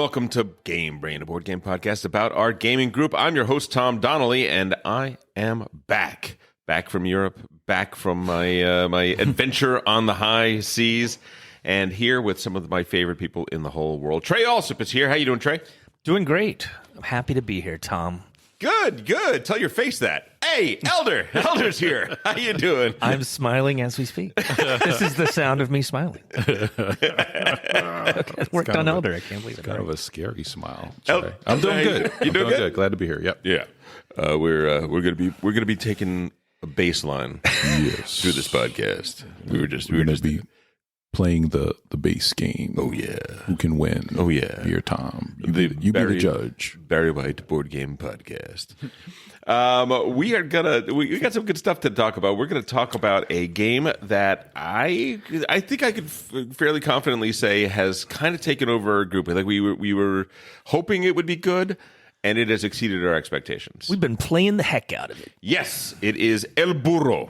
welcome to Game Brain, a board game podcast about our gaming group. I'm your host, Tom Donnelly, and I am back from Europe, back from my my adventure on the high seas, and here with some of my favorite people in the whole world. Trey Alsup is here. How you doing, Trey? Doing great. I'm happy to be here, Tom. Good. Tell your face that. Hey, Elder. Elder's here. How you doing? I'm smiling as we speak. This is the sound of me smiling. Worked on Elder. I can't believe it. Kind of a scary smile. I'm doing good. You doing good? Glad to be here. Yep. Yeah. We're gonna be taking a baseline through this podcast. We're gonna be playing the base game. Oh yeah. Who can win? Oh yeah. Here, Tom. You be the judge. Barry White Board Game Podcast. We got some good stuff to talk about. We're gonna talk about a game that I think I could fairly confidently say has kind of taken over our group. Like we were hoping it would be good, and it has exceeded our expectations. We've been playing the heck out of it. Yes, it is El Burro.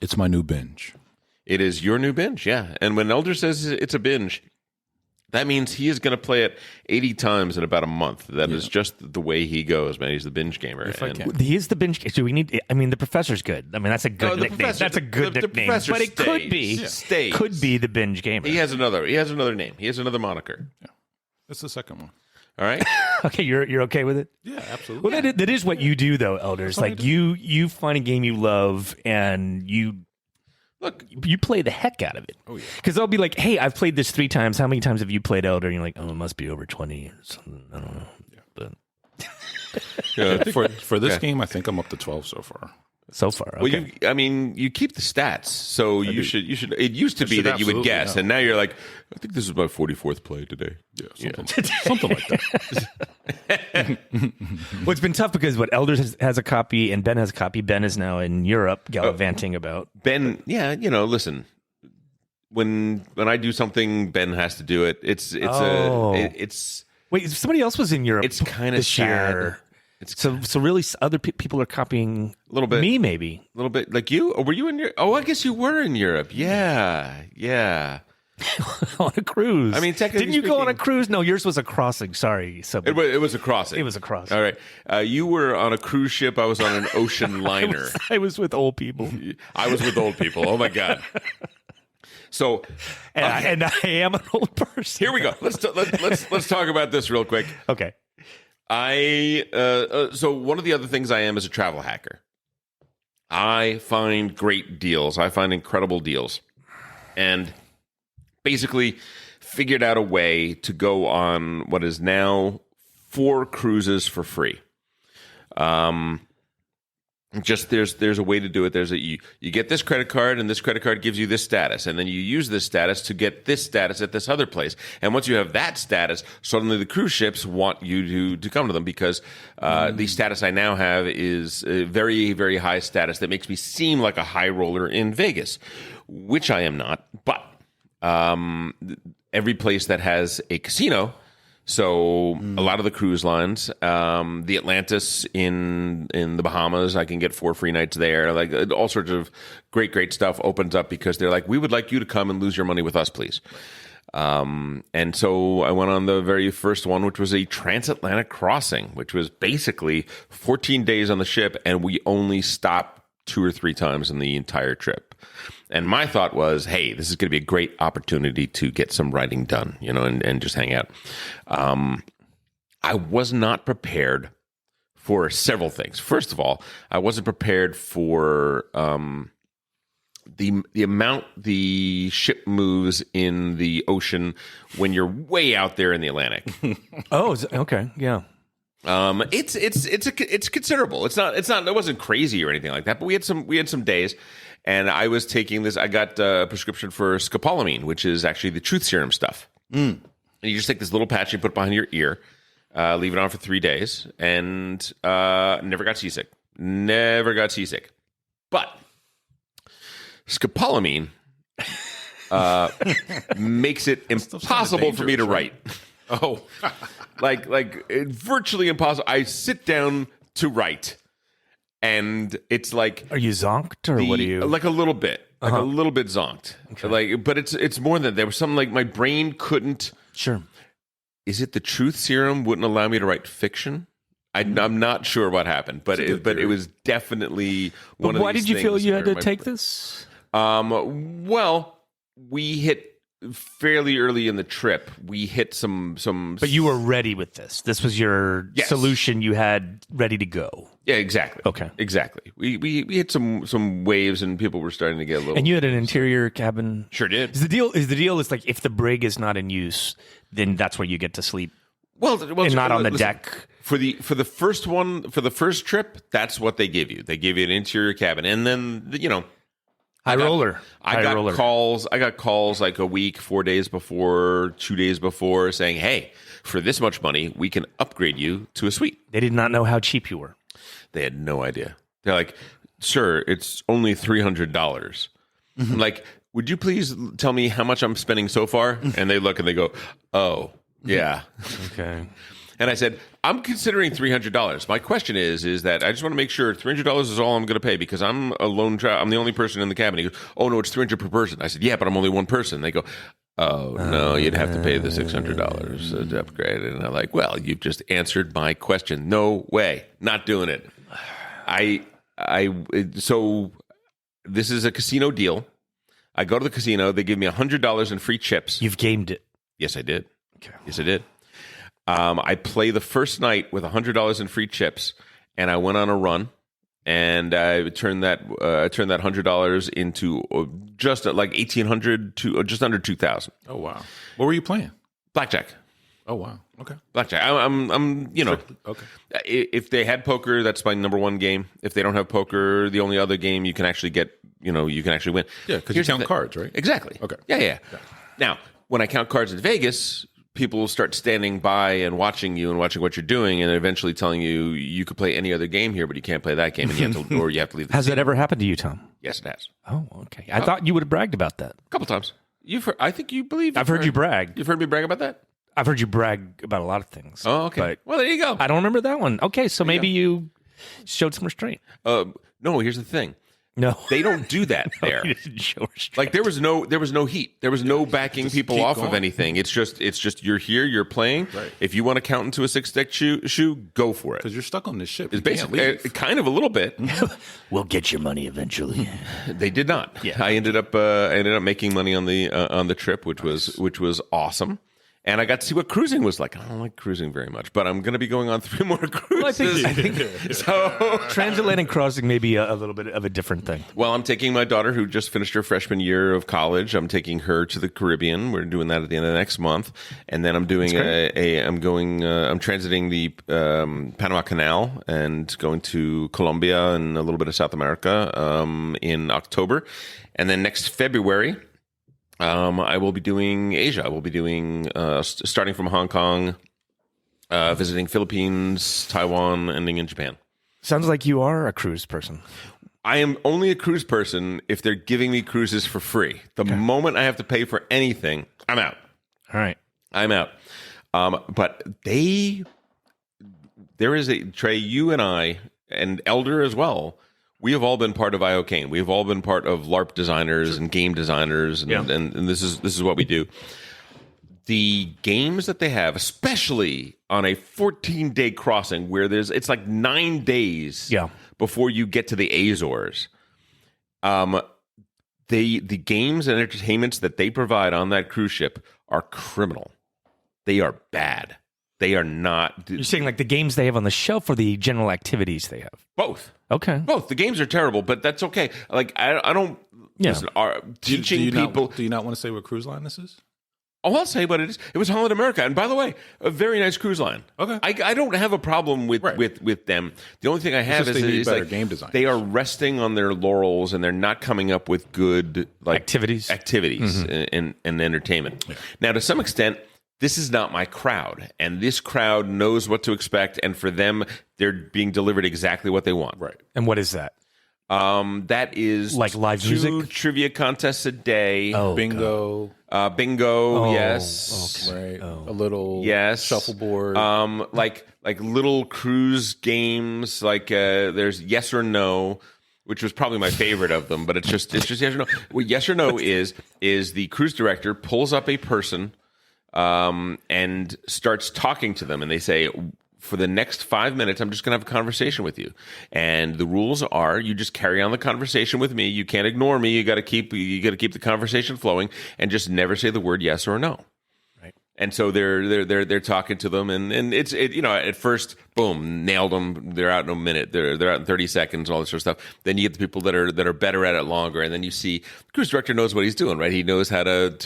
It's my new binge. It is your new binge, yeah. And when Elder says it's a binge, that means he is going to play it 80 times in about a month. That is just the way he goes, man. He's the binge gamer. He is the binge. So we need. I mean, the professor's good. I mean, that's a good nickname. That's a good nickname. But it could be the binge gamer. He has another name. He has another moniker. Yeah, that's the second one. All right. Okay, you're okay with it? Yeah, absolutely. Well, that is what you do, though, Elders. Like you find a game you love and you play the heck out of it. Oh yeah. Because they'll be like, "Hey, I've played this 3 times. How many times have you played Elder?" And you're like, "Oh, it must be over 20 or something. I don't know." Yeah. But for this game, I think I'm up to 12 so far. So far, okay. Well, you keep the stats, so you should. It used to be that you would guess, and now you're like, I think this is my 44th play today. Yeah, something like that. Well, it's been tough because Elders has a copy and Ben has a copy. Ben is now in Europe gallivanting about. Ben, yeah, listen. When I do something, Ben has to do it. It's wait. Somebody else was in Europe. It's kind of sad. Year. So really, other people are copying a little bit. Me, maybe a little bit, like you. Or were you in Europe? Oh, I guess you were in Europe. Yeah. On a cruise. I mean, technically, didn't you go on a cruise? No, yours was a crossing. Sorry, so it was a crossing. It was a crossing. All right, you were on a cruise ship. I was on an ocean liner. I was with old people. I was with old people. Oh my god. So, and I am an old person. Here we go. Let's talk about this real quick. Okay. So one of the other things I am is a travel hacker. I find great deals. I find incredible deals, and basically figured out a way to go on what is now 4 cruises for free. Just there's a way to do it. You get this credit card, and this credit card gives you this status, and then you use this status to get this status at this other place. And once you have that status, suddenly the cruise ships want you to come to them because the status I now have is a very, very high status that makes me seem like a high roller in Vegas, which I am not. But every place that has a casino. So a lot of the cruise lines, the Atlantis in the Bahamas, I can get 4 free nights there. Like all sorts of great stuff opens up because they're like, we would like you to come and lose your money with us, please. And so I went on the very first one, which was a transatlantic crossing, which was basically 14 days on the ship, and we only stopped 2 or 3 times in the entire trip. And my thought was, hey, this is going to be a great opportunity to get some writing done, and just hang out. I was not prepared for several things. First of all, I wasn't prepared for the amount the ship moves in the ocean when you're way out there in the Atlantic. Oh, okay, yeah. It's considerable. It's not. It wasn't crazy or anything like that. But we had some days. And I was taking this. I got a prescription for scopolamine, which is actually the truth serum stuff. And you just take this little patch and put it behind your ear, leave it on for 3 days, and never got seasick. But scopolamine makes it impossible for me to write. Oh, like virtually impossible. I sit down to write. And it's like, are you zonked or what are you? Like a little bit, a little bit zonked. Okay. But it's more than that. There was something like my brain couldn't. Sure. is it the truth serum wouldn't allow me to write fiction? I'm not sure what happened, but it was definitely one of these. Why did you feel things you had where to take this? Well, we hit fairly early in the trip. We hit some. But you were ready with this. This was your solution you had ready to go. Yeah, exactly. Okay, exactly. We hit some waves, and people were starting to get a little. And you had an interior cabin. Sure did. Is the deal is like if the brig is not in use, then that's where you get to sleep. Well, and not on the deck. For the first trip, that's what they give you. They give you an interior cabin, and then I got calls like a week, 4 days before, 2 days before, saying, "Hey, for this much money, we can upgrade you to a suite." They did not know how cheap you were. They had no idea. They're like, "Sir, it's only $300." I'm like, "Would you please tell me how much I'm spending so far?" And they look and they go, "Oh, yeah." Okay. And I said, I'm considering $300. My question is that I just want to make sure $300 is all I'm going to pay because I'm a lone child. I'm the only person in the cabin. He goes, "Oh no, it's $300 per person." I said, "Yeah, but I'm only one person." They go, "Oh no, you'd have to pay the $600 to upgrade." And I'm like, "Well, you've just answered my question. No way, not doing it." So this is a casino deal. I go to the casino. They give me $100 in free chips. You've gamed it. Yes, I did. Okay. Yes, I did. I play the first night with $100 in free chips, and I went on a run, and I turned that $100 into just like 1,800 to just under 2,000. Oh wow! What were you playing? Blackjack. Oh wow! Okay. Blackjack. I'm Okay. If they had poker, that's my number one game. If they don't have poker, the only other game you can actually get, you can actually win. Yeah, because you count cards, right? Exactly. Okay. Yeah. Now, when I count cards in Vegas, people will start standing by and watching you and watching what you're doing, and eventually telling you you could play any other game here, but you can't play that game, and you have to, or you have to leave. Has that ever happened to you, Tom? Yes, it has. Oh, okay. I thought you would have bragged about that. A couple times. I think you believe. I've heard you brag. You've heard me brag about that. I've heard you brag about a lot of things. Oh, okay. But well, there you go. I don't remember that one. Okay, so maybe you showed some restraint. No, here's the thing. No, they don't do that there. You didn't show restraint. Like there was no heat. There was no backing people off going. of anything. It's just you're here, you're playing. Right. If you want to count into a 6-deck shoe, go for it. Because you're stuck on this ship. It's basically kind of a little bit. We'll get your money eventually. They did not. Yeah. I ended up making money on the trip, which was awesome. And I got to see what cruising was like. I don't like cruising very much, but I'm going to be going on 3 more cruises. I think so. Transatlantic crossing may be a little bit of a different thing. Well, I'm taking my daughter who just finished her freshman year of college. I'm taking her to the Caribbean. We're doing that at the end of next month, and then I'm doing I'm transiting the Panama Canal and going to Colombia and a little bit of South America in October, and then next February. I will be doing Asia. I will be doing starting from Hong Kong, visiting Philippines, Taiwan, ending in Japan. Sounds like you are a cruise person. I am only a cruise person if they're giving me cruises for free. The moment I have to pay for anything, I'm out. All right. I'm out. But there is Trey, you and I, and Elder as well, we have all been part of IOCane. We have all been part of LARP designers and game designers, and this is what we do. The games that they have, especially on a 14-day crossing where it's like 9 days before you get to the Azores. The games and entertainments that they provide on that cruise ship are criminal. They are bad. They are not. You're saying like the games they have on the shelf or the general activities they have? Both. Okay. Both. The games are terrible, but that's okay. Like I don't. Yeah. Listen, teaching people. Do you not want to say what cruise line this is? Oh, I'll say what it is. It was Holland America, and by the way, a very nice cruise line. Okay. I don't have a problem with them. The only thing I have is better like game design. They are resting on their laurels, and they're not coming up with good activities and entertainment. Yeah. Now, to some extent, this is not my crowd, and this crowd knows what to expect, and for them, they're being delivered exactly what they want. Right. And what is that? That is like live 2 music, trivia contests a day. Oh, bingo. Bingo. Yes. Okay. Right. A little shuffleboard. Like little cruise games. Like there's yes or no, which was probably my favorite of them. But it's just yes or no. What yes or no is the cruise director pulls up a person and starts talking to them, and they say, for the next 5 minutes, I'm just going to have a conversation with you. And the rules are you just carry on the conversation with me. You can't ignore me. You got to keep the conversation flowing and just never say the word yes or no. Right. And so they're talking to them, and it's at first, boom, nailed them. They're out in a minute. They're out in 30 seconds and all this sort of stuff. Then you get the people that are better at it longer, and then you see the cruise director knows what he's doing, right? He knows how to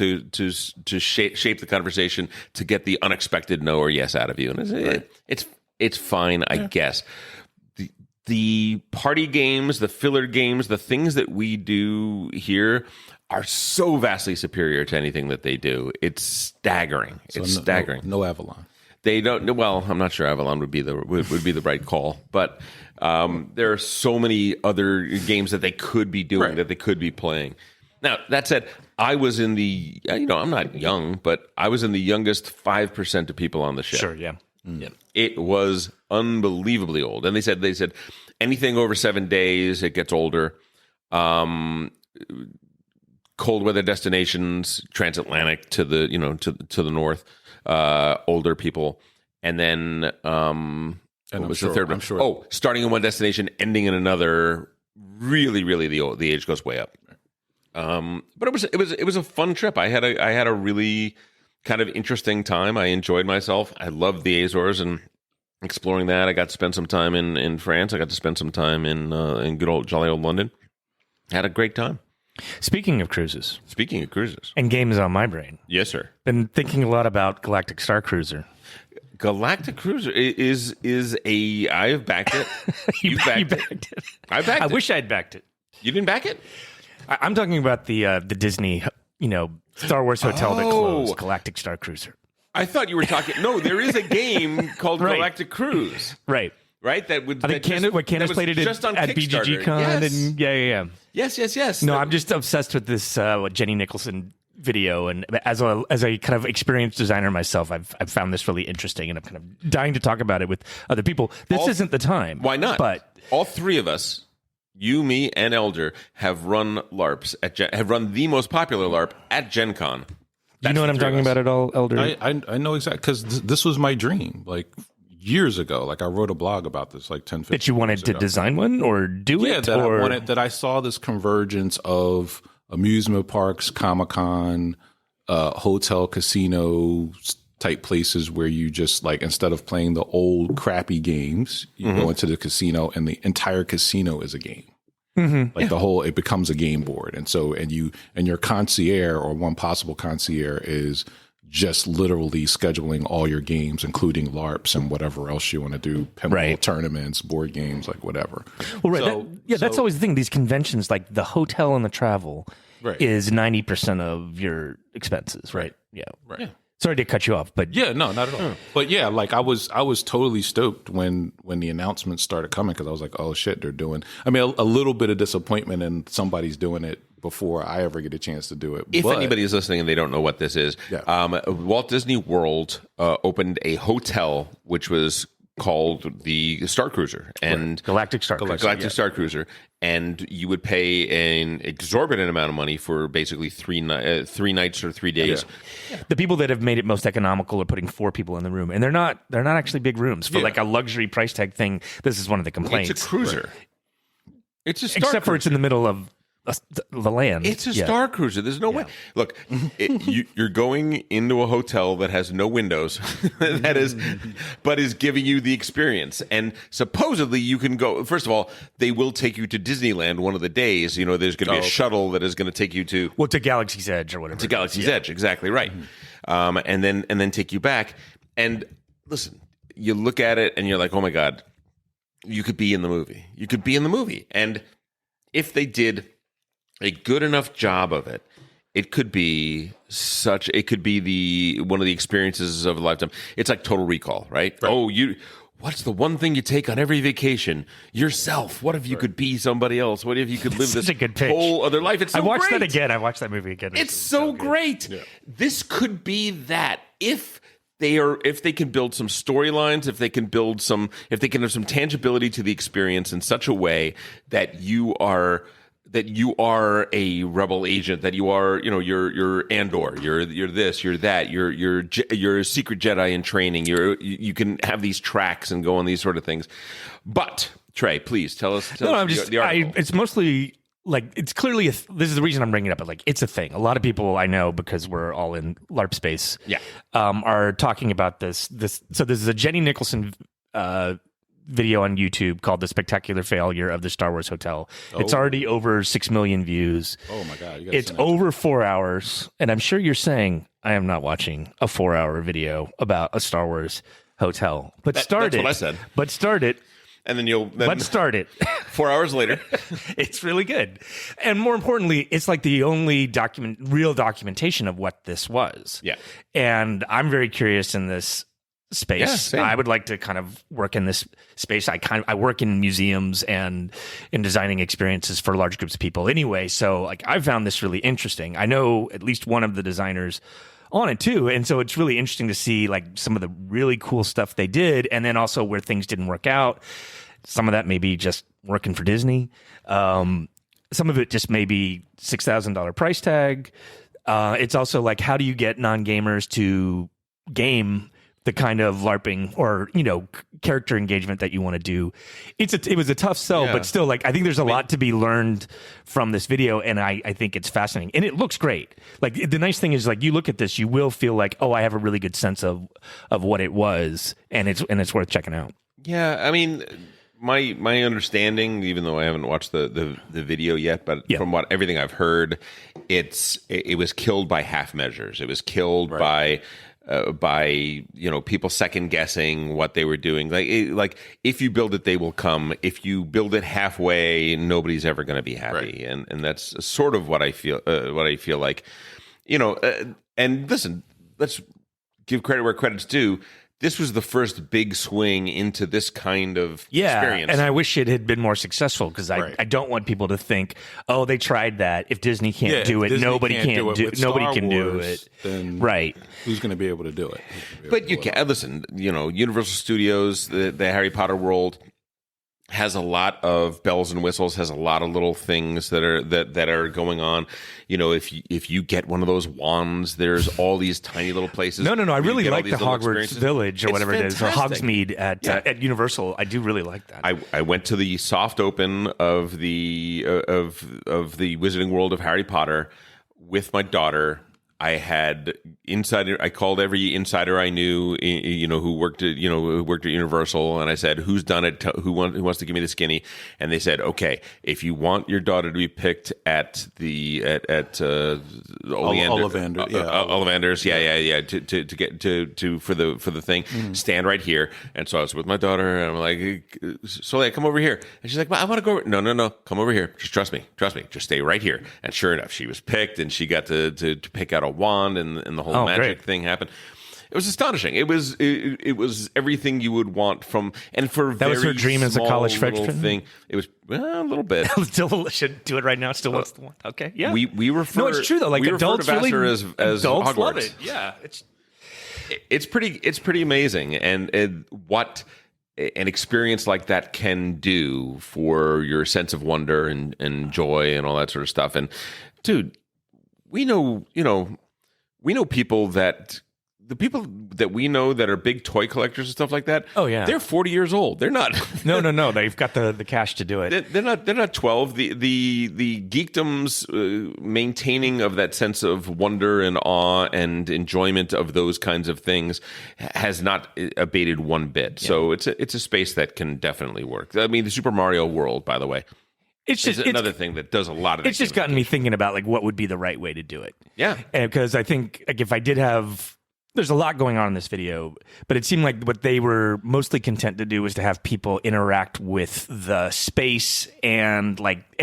shape the conversation to get the unexpected no or yes out of you, and it's fine, I guess. The party games, the filler games, the things that we do here are so vastly superior to anything that they do. It's staggering. It's staggering. No Avalon. They don't. Well, I'm not sure Avalon would be the right call, but there are so many other games that they could be doing, that they could be playing. Now, that said, I was in the I'm not young, but I was in the youngest 5% of people on the ship. Sure, yeah. Yeah. It was unbelievably old, and they said anything over 7 days, it gets older. Cold weather destinations, transatlantic to the to the north, older people, and then what was the third one? Oh, starting in one destination, ending in another. Really, the age goes way up. But it was a fun trip. I had a really kind of interesting time. I enjoyed myself. I loved the Azores and exploring that. I got to spend some time in France. I got to spend some time in good old jolly old London. Had a great time. Speaking of cruises. And games on my brain. Yes, sir. Been thinking a lot about Galactic Star Cruiser. Galactic Cruiser is a... I have backed it. You backed it. I backed it. I wish I had backed it. You didn't back it? I'm talking about the Disney, Star Wars hotel that closed, Galactic Star Cruiser. I thought you were talking... No, there is a game called Galactic Cruise. Right. Right? That would... I think Candace played it just on at BGG Con. Yes. And yeah. Yes. No, I'm just obsessed with this Jenny Nicholson video, and as a kind of experienced designer myself, I've found this really interesting, and I'm kind of dying to talk about it with other people. This isn't the time. Why not? But all three of us, you, me, and Elder, have run LARPs have run the most popular LARP at Gen Con. You know what I'm talking about at all, Elder? I know exactly, because this was my dream, like years ago. Like I wrote a blog about this like 10, 15 that you wanted to design one or do it? That I saw this convergence of amusement parks, Comic-Con, hotel, casino type places where you just like, instead of playing the old crappy games, you go into the casino and the entire casino is a game. Like it becomes a game board. And so, and your concierge, or one possible concierge, is just literally scheduling all your games, including LARPs and whatever else you want to do, pinball tournaments, board games, like whatever. Well, right. That's always the thing. These conventions, like the hotel and the travel, is 90% of your expenses, right? Yeah. Right. Yeah. Sorry to cut you off, but yeah, no, not at all. But yeah, like I was totally stoked when the announcements started coming, because I was like, oh shit, they're doing. I mean, a little bit of disappointment, and somebody's doing it before I ever get a chance to do it. If anybody is listening and they don't know what this is, Walt Disney World opened a hotel which was called the Star Cruiser, and Galactic Star Cruiser, and you would pay an exorbitant amount of money for basically 3 nights or 3 days. Yeah. The people that have made it most economical are putting 4 people in the room, and they're not actually big rooms for like a luxury price tag thing. This is one of the complaints. It's a cruiser. It's a Star Except for it's in the middle of the land. It's a Star Cruiser. There's no way. Look, you're going into a hotel that has no windows, but is giving you the experience. And supposedly you can go. First of all, they will take you to Disneyland one of the days. There's going to be a shuttle that is going to take you to Galaxy's Edge or whatever. To Galaxy's Edge, exactly right. And then take you back. And listen, you look at it and you're like, oh my God, you could be in the movie. You could be in the movie. And if they did a good enough job of it, it could be one of the experiences of a lifetime. It's like Total Recall, right? Oh, what's the one thing you take on every vacation? Yourself. What if you could be somebody else? What if you could live this whole other life? It's so I watched great. that again. I watched that movie again. It's so great. Yeah. This could be that if they can build some storylines, if they can have some tangibility to the experience in such a way that that you are a rebel agent, that you are, you're Andor, you're this, you're that, you're a secret Jedi in training. You can have these tracks and go on these sort of things. But Trey, please tell us. The article. It's mostly like, it's clearly this is the reason I'm bringing it up. But like, it's a thing. A lot of people I know, because we're all in LARP space, are talking about this. So this is a Jenny Nicholson video on YouTube called "The Spectacular Failure of the Star Wars Hotel." It's already over 6 million views. Oh my god! It's over 4 hours, and I'm sure you're saying I am not watching a 4-hour video about a Star Wars hotel. But that's what I said. But start it. And then start it. 4 hours later. It's really good. And more importantly, it's like the only real documentation of what this was. Yeah. And I'm very curious in this space. Yeah, same. I would like to kind of work in this space. I work in museums and in designing experiences for large groups of people anyway. So like, I found this really interesting. I know at least one of the designers on it too, and so it's really interesting to see like some of the really cool stuff they did, and then also where things didn't work out. Some of that may be just working for Disney. Some of it just may be $6,000 price tag. It's also like, how do you get non-gamers to game the kind of LARPing or character engagement that you want to do? It was a tough sell, but still, like, I think there's a lot to be learned from this video, and I think it's fascinating, and it looks great. Like, the nice thing is, like, you look at this, you will feel like, oh, I have a really good sense of what it was, and it's worth checking out. Yeah, I mean, my understanding, even though I haven't watched the video yet, but from everything I've heard, it was killed by half measures. It was killed by people second guessing what they were doing. Like if you build it, they will come. If you build it halfway, nobody's ever going to be happy. Right. And that's sort of what I feel. What I feel like, and listen, let's give credit where credit's due. This was the first big swing into this kind of experience. And I wish it had been more successful, because I don't want people to think, oh, they tried that. If Disney can't do it, nobody can do it. Then right. Who's going to be able to do it? But you can listen. Universal Studios, the Harry Potter world, has a lot of bells and whistles, has a lot of little things that are going on. If you get one of those wands, there's all these tiny little places. No. I really like the Hogwarts Village or whatever it is, or Hogsmeade at Universal. I do really like that. I went to the soft open of the Wizarding World of Harry Potter with my daughter. I had insider. I called every insider I knew, who worked at Universal, and I said, "Who's done it? Who wants to give me the skinny?" And they said, "Okay, if you want your daughter to be picked at Ollivanders, to get to for the thing, stand right here." And so I was with my daughter, and I'm like, "Soleil, come over here." And she's like, "Well, I want to go." No, come over here. Just trust me, just stay right here. And sure enough, she was picked, and she got to pick out a wand, and the whole magic thing happened. It was astonishing. It was everything you would want from, and for that was her dream as a college freshman thing. It was a little bit. Still should do it right now. Still wants the one. Okay, yeah. We refer. No, it's true though. Like, adults really as adults Hogwarts. love it. Yeah, it's pretty amazing, and what an experience like that can do for your sense of wonder and joy and all that sort of stuff. And dude, we know people that. The people that we know that are big toy collectors and stuff like that. Oh yeah, they're 40 years old. They're not. No. They've got the cash to do it. They're not 12. The geekdom's maintaining of that sense of wonder and awe and enjoyment of those kinds of things has not abated one bit. Yeah. So it's a space that can definitely work. I mean, the Super Mario world, by the way. It's another thing that does a lot of. It's just gotten me thinking about like what would be the right way to do it. Yeah, because I think like if I did have. There's a lot going on in this video, but it seemed like what they were mostly content to do was to have people interact with the space and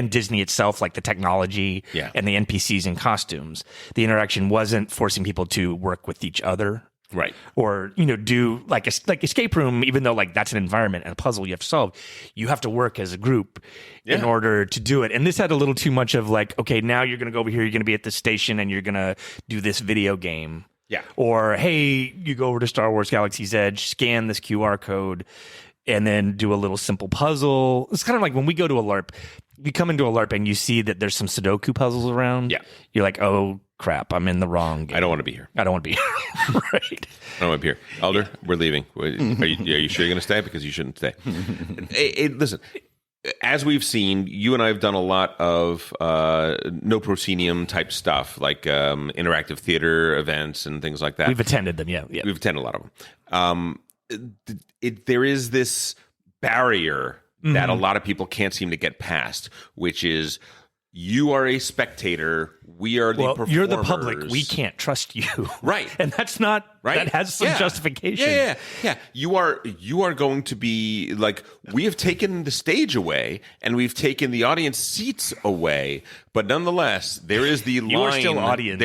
Disney itself, like the technology and the NPCs and costumes. The interaction wasn't forcing people to work with each other. Right. Or, do like escape room, even though like that's an environment and a puzzle you have to solve, you have to work as a group in order to do it. And this had a little too much of like, okay, now you're going to go over here, you're going to be at this station and you're going to do this video game. Yeah. Or, hey, you go over to Star Wars Galaxy's Edge, scan this QR code, and then do a little simple puzzle. It's kind of like when we go to a LARP, you come into a LARP and you see that there's some Sudoku puzzles around. Yeah. You're like, oh crap, I'm in the wrong game. I don't want to be here. I don't want to be here. Right. I don't want to be here. Elder, we're leaving. Are you sure you're going to stay? Because you shouldn't stay. Listen, as we've seen, you and I have done a lot of no proscenium type stuff, like interactive theater events and things like that. We've attended them, yeah. We've attended a lot of them. There is this barrier that a lot of people can't seem to get past, which is you are a spectator. We are the performers. You're the public. We can't trust you. Right. And that's not, right. That has some justification. Yeah. You are going to be like, we have taken the stage away and we've taken the audience seats away, but nonetheless, there is the line. You are still audience.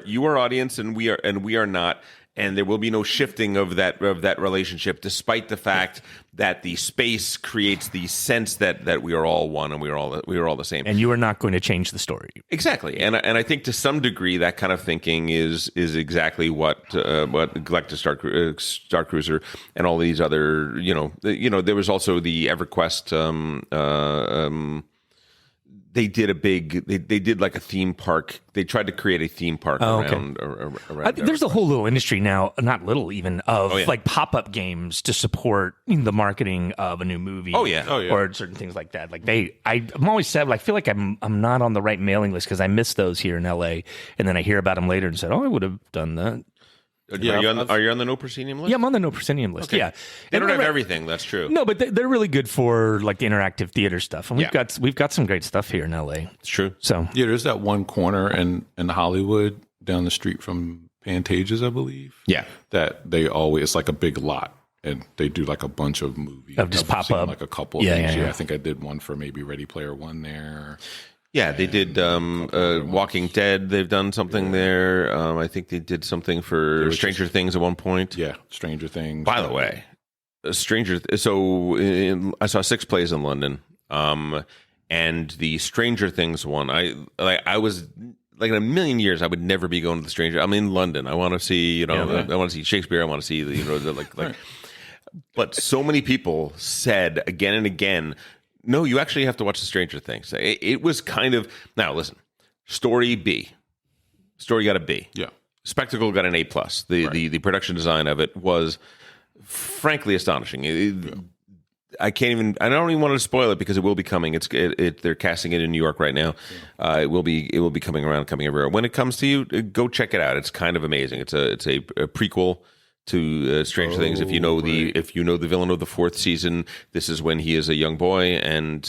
You are audience and we are not. And there will be no shifting of that relationship, despite the fact that the space creates the sense that we are all one and we are all the same. And you are not going to change the story. Exactly, and I think to some degree that kind of thinking is exactly what Galactic Star Cruiser and all these other there was also the EverQuest. They did like a theme park. They tried to create a theme park around. There's a whole little industry now, not little even, of like pop-up games to support the marketing of a new movie. Or certain things like that. Like I'm always sad. I feel like I'm not on the right mailing list because I miss those here in LA, and then I hear about them later and said, "Oh, I would have done that." Are you on the no proscenium list? Yeah, I'm on the no proscenium list. Okay. Yeah, they don't have everything. That's true. No, but they're really good for like the interactive theater stuff, and we've got some great stuff here in LA. It's true. So there's that one corner in Hollywood down the street from Pantages, I believe. Yeah, that they always, it's like a big lot, and they do like a bunch of movies. Of just pop up, like a couple of things. Yeah, I think I did one for maybe Ready Player One there. Yeah, they did Walking Dead. They've done something there. I think they did something for Stranger Things at one point. Yeah, Stranger Things. By the way, I saw 6 plays in London, and the Stranger Things one. I was like in a million years I would never be going to the Stranger. I'm in London. I want to see I want to see Shakespeare. I want to see Right. But so many people said again and again, no, you actually have to watch the Stranger Things. It was kind of, now listen, story B. Story got a B. Yeah. Spectacle got an A+. The production design of it was frankly astonishing. I don't even want to spoil it because it will be coming. They're casting it in New York right now. Yeah. It will be coming everywhere. When it comes to you, go check it out. It's kind of amazing. It's a prequel to Stranger Things. If you know the villain of the 4th season, this is when he is a young boy and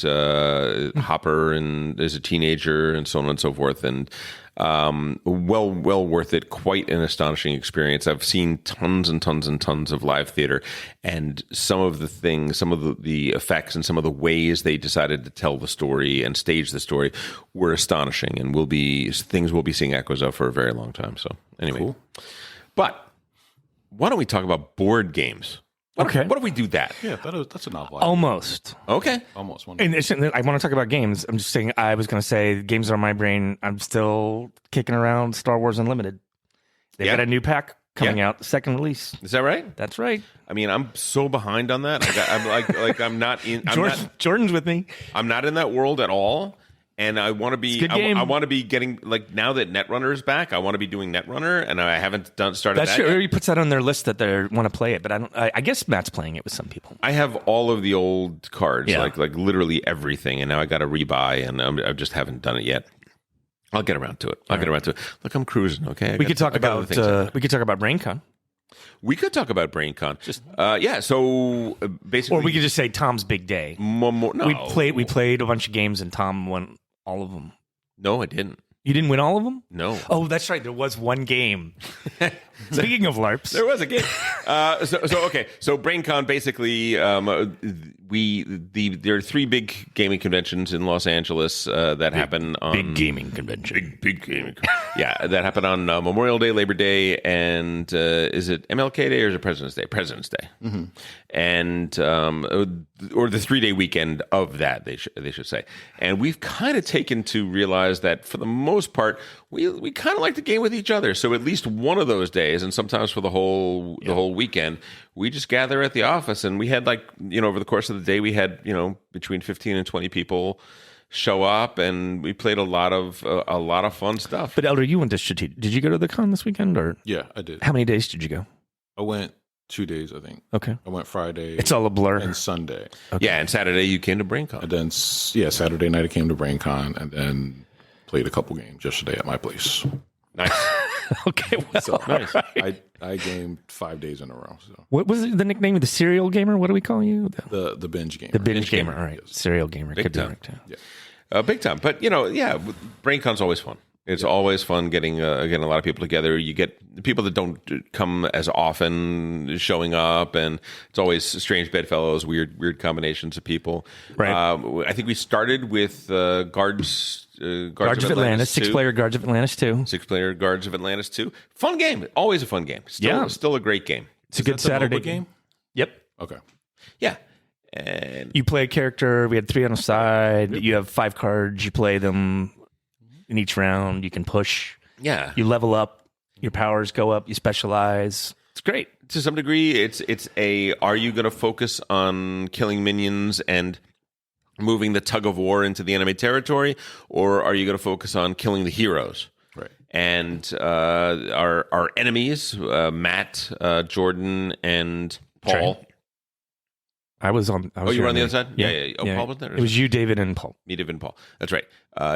Hopper and is a teenager and so on and so forth. And well worth it. Quite an astonishing experience. I've seen tons and tons and tons of live theater, and some of the effects and some of the ways they decided to tell the story and stage the story were astonishing, and we'll be seeing echoes of for a very long time. So anyway, cool. But why don't we talk about board games? What if we do that? Yeah, that's a novel idea. Almost. Okay. Almost. And I want to talk about games. I'm just saying, I was going to say, games are on my brain. I'm still kicking around Star Wars Unlimited. They got a new pack coming out, the second release. Is that right? That's right. I mean, I'm so behind on that. I'm not in. Jordan's with me. I'm not in that world at all. And I want to be. I want to be getting now that Netrunner is back. I want to be doing Netrunner, and I haven't started. That's true. He puts that on their list that they want to play it, but I don't. I guess Matt's playing it with some people. I have all of the old cards, like literally everything, and now I got to rebuy, and I just haven't done it yet. I'll get around to it. Look, I'm cruising. Okay, we could talk about BrainCon. We could talk about BrainCon. So basically, or we could just say Tom's big day. No. We played a bunch of games, and Tom won all of them. No, I didn't. You didn't win all of them? No. Oh, that's right. There was one game. Speaking of LARPs. There was a game. So BrainCon, basically, there are 3 big gaming conventions in Los Angeles that happen on... Big gaming convention. Big gaming Yeah, that happened on Memorial Day, Labor Day, and is it MLK Day or is it President's Day? President's Day. Mm-hmm. And or the 3-day weekend of that, they should say. And we've kind of taken to realize that for the most part, we kind of like to game with each other. So at least one of those days, and sometimes for the whole weekend, we just gather at the office, and we had over the course of the day, we had between 15 and 20 people show up, and we played a lot of fun stuff. But Elder, you went to strategic. Did you go to the con this weekend, or Yeah, I did. how many days did you go? I went 2 days, I think. Okay, I went Friday. it's all a blur. And Sunday. Okay. Yeah, and Saturday you came to BrainCon. And then, Saturday night I came to BrainCon and then played a couple games yesterday at my place. Nice. Okay, well, So Nice. I gamed 5 days in a row. So what was the nickname of the serial gamer? What do we call you? the binge game. The binge Binge gamer. gamer, All right, yes. serial gamer. Big Could be time. right too. Yeah. Big time. But BrainCon's always fun. It's always fun getting a lot of people together. You get people that don't come as often showing up, and it's always strange bedfellows, weird combinations of people. Right. I think we started with Guards Guards of Atlantis, 2. 6-player Guards of Atlantis 2. 6-player Guards of Atlantis 2. Fun game. Always a fun game. Still a great game. It's a good Is that the Saturday mobile game? Yep. Okay. Yeah. And You play a character. We had 3 on a side. You have 5 cards. You play them in each round. You can push. yeah. You level up. Your powers go up. You specialize. It's great. To some degree, it's are you going to focus on killing minions and moving the tug of war into the enemy territory, or are you going to focus on killing the heroes? Right. And our enemies, Matt, Jordan, and Paul. Trey. I was on. You were on the there. other side? Yeah. Oh, Paul was there? It was you, David, and Paul. Me, David, and Paul. That's right.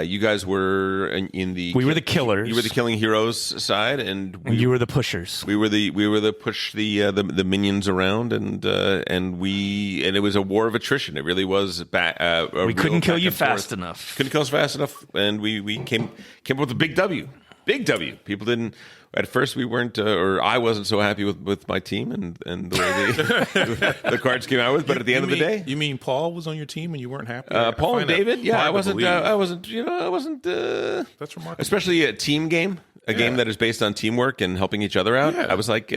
You guys were in the. We were the killers. You were the killing heroes side, and You were the pushers. we were the push the minions around, and it was a war of attrition. It really was. We couldn't kill you fast enough. Couldn't kill us fast enough, and we came up with a big W. Big W. People didn't. At first, we weren't, or I wasn't so happy with my team and the way the cards came out with. But at the end of the day, You mean Paul was on your team and you weren't happy? Paul and David. Yeah, I wasn't. I wasn't. That's remarkable. Especially a team game, a game that is based on teamwork and helping each other out. Yeah. I was like,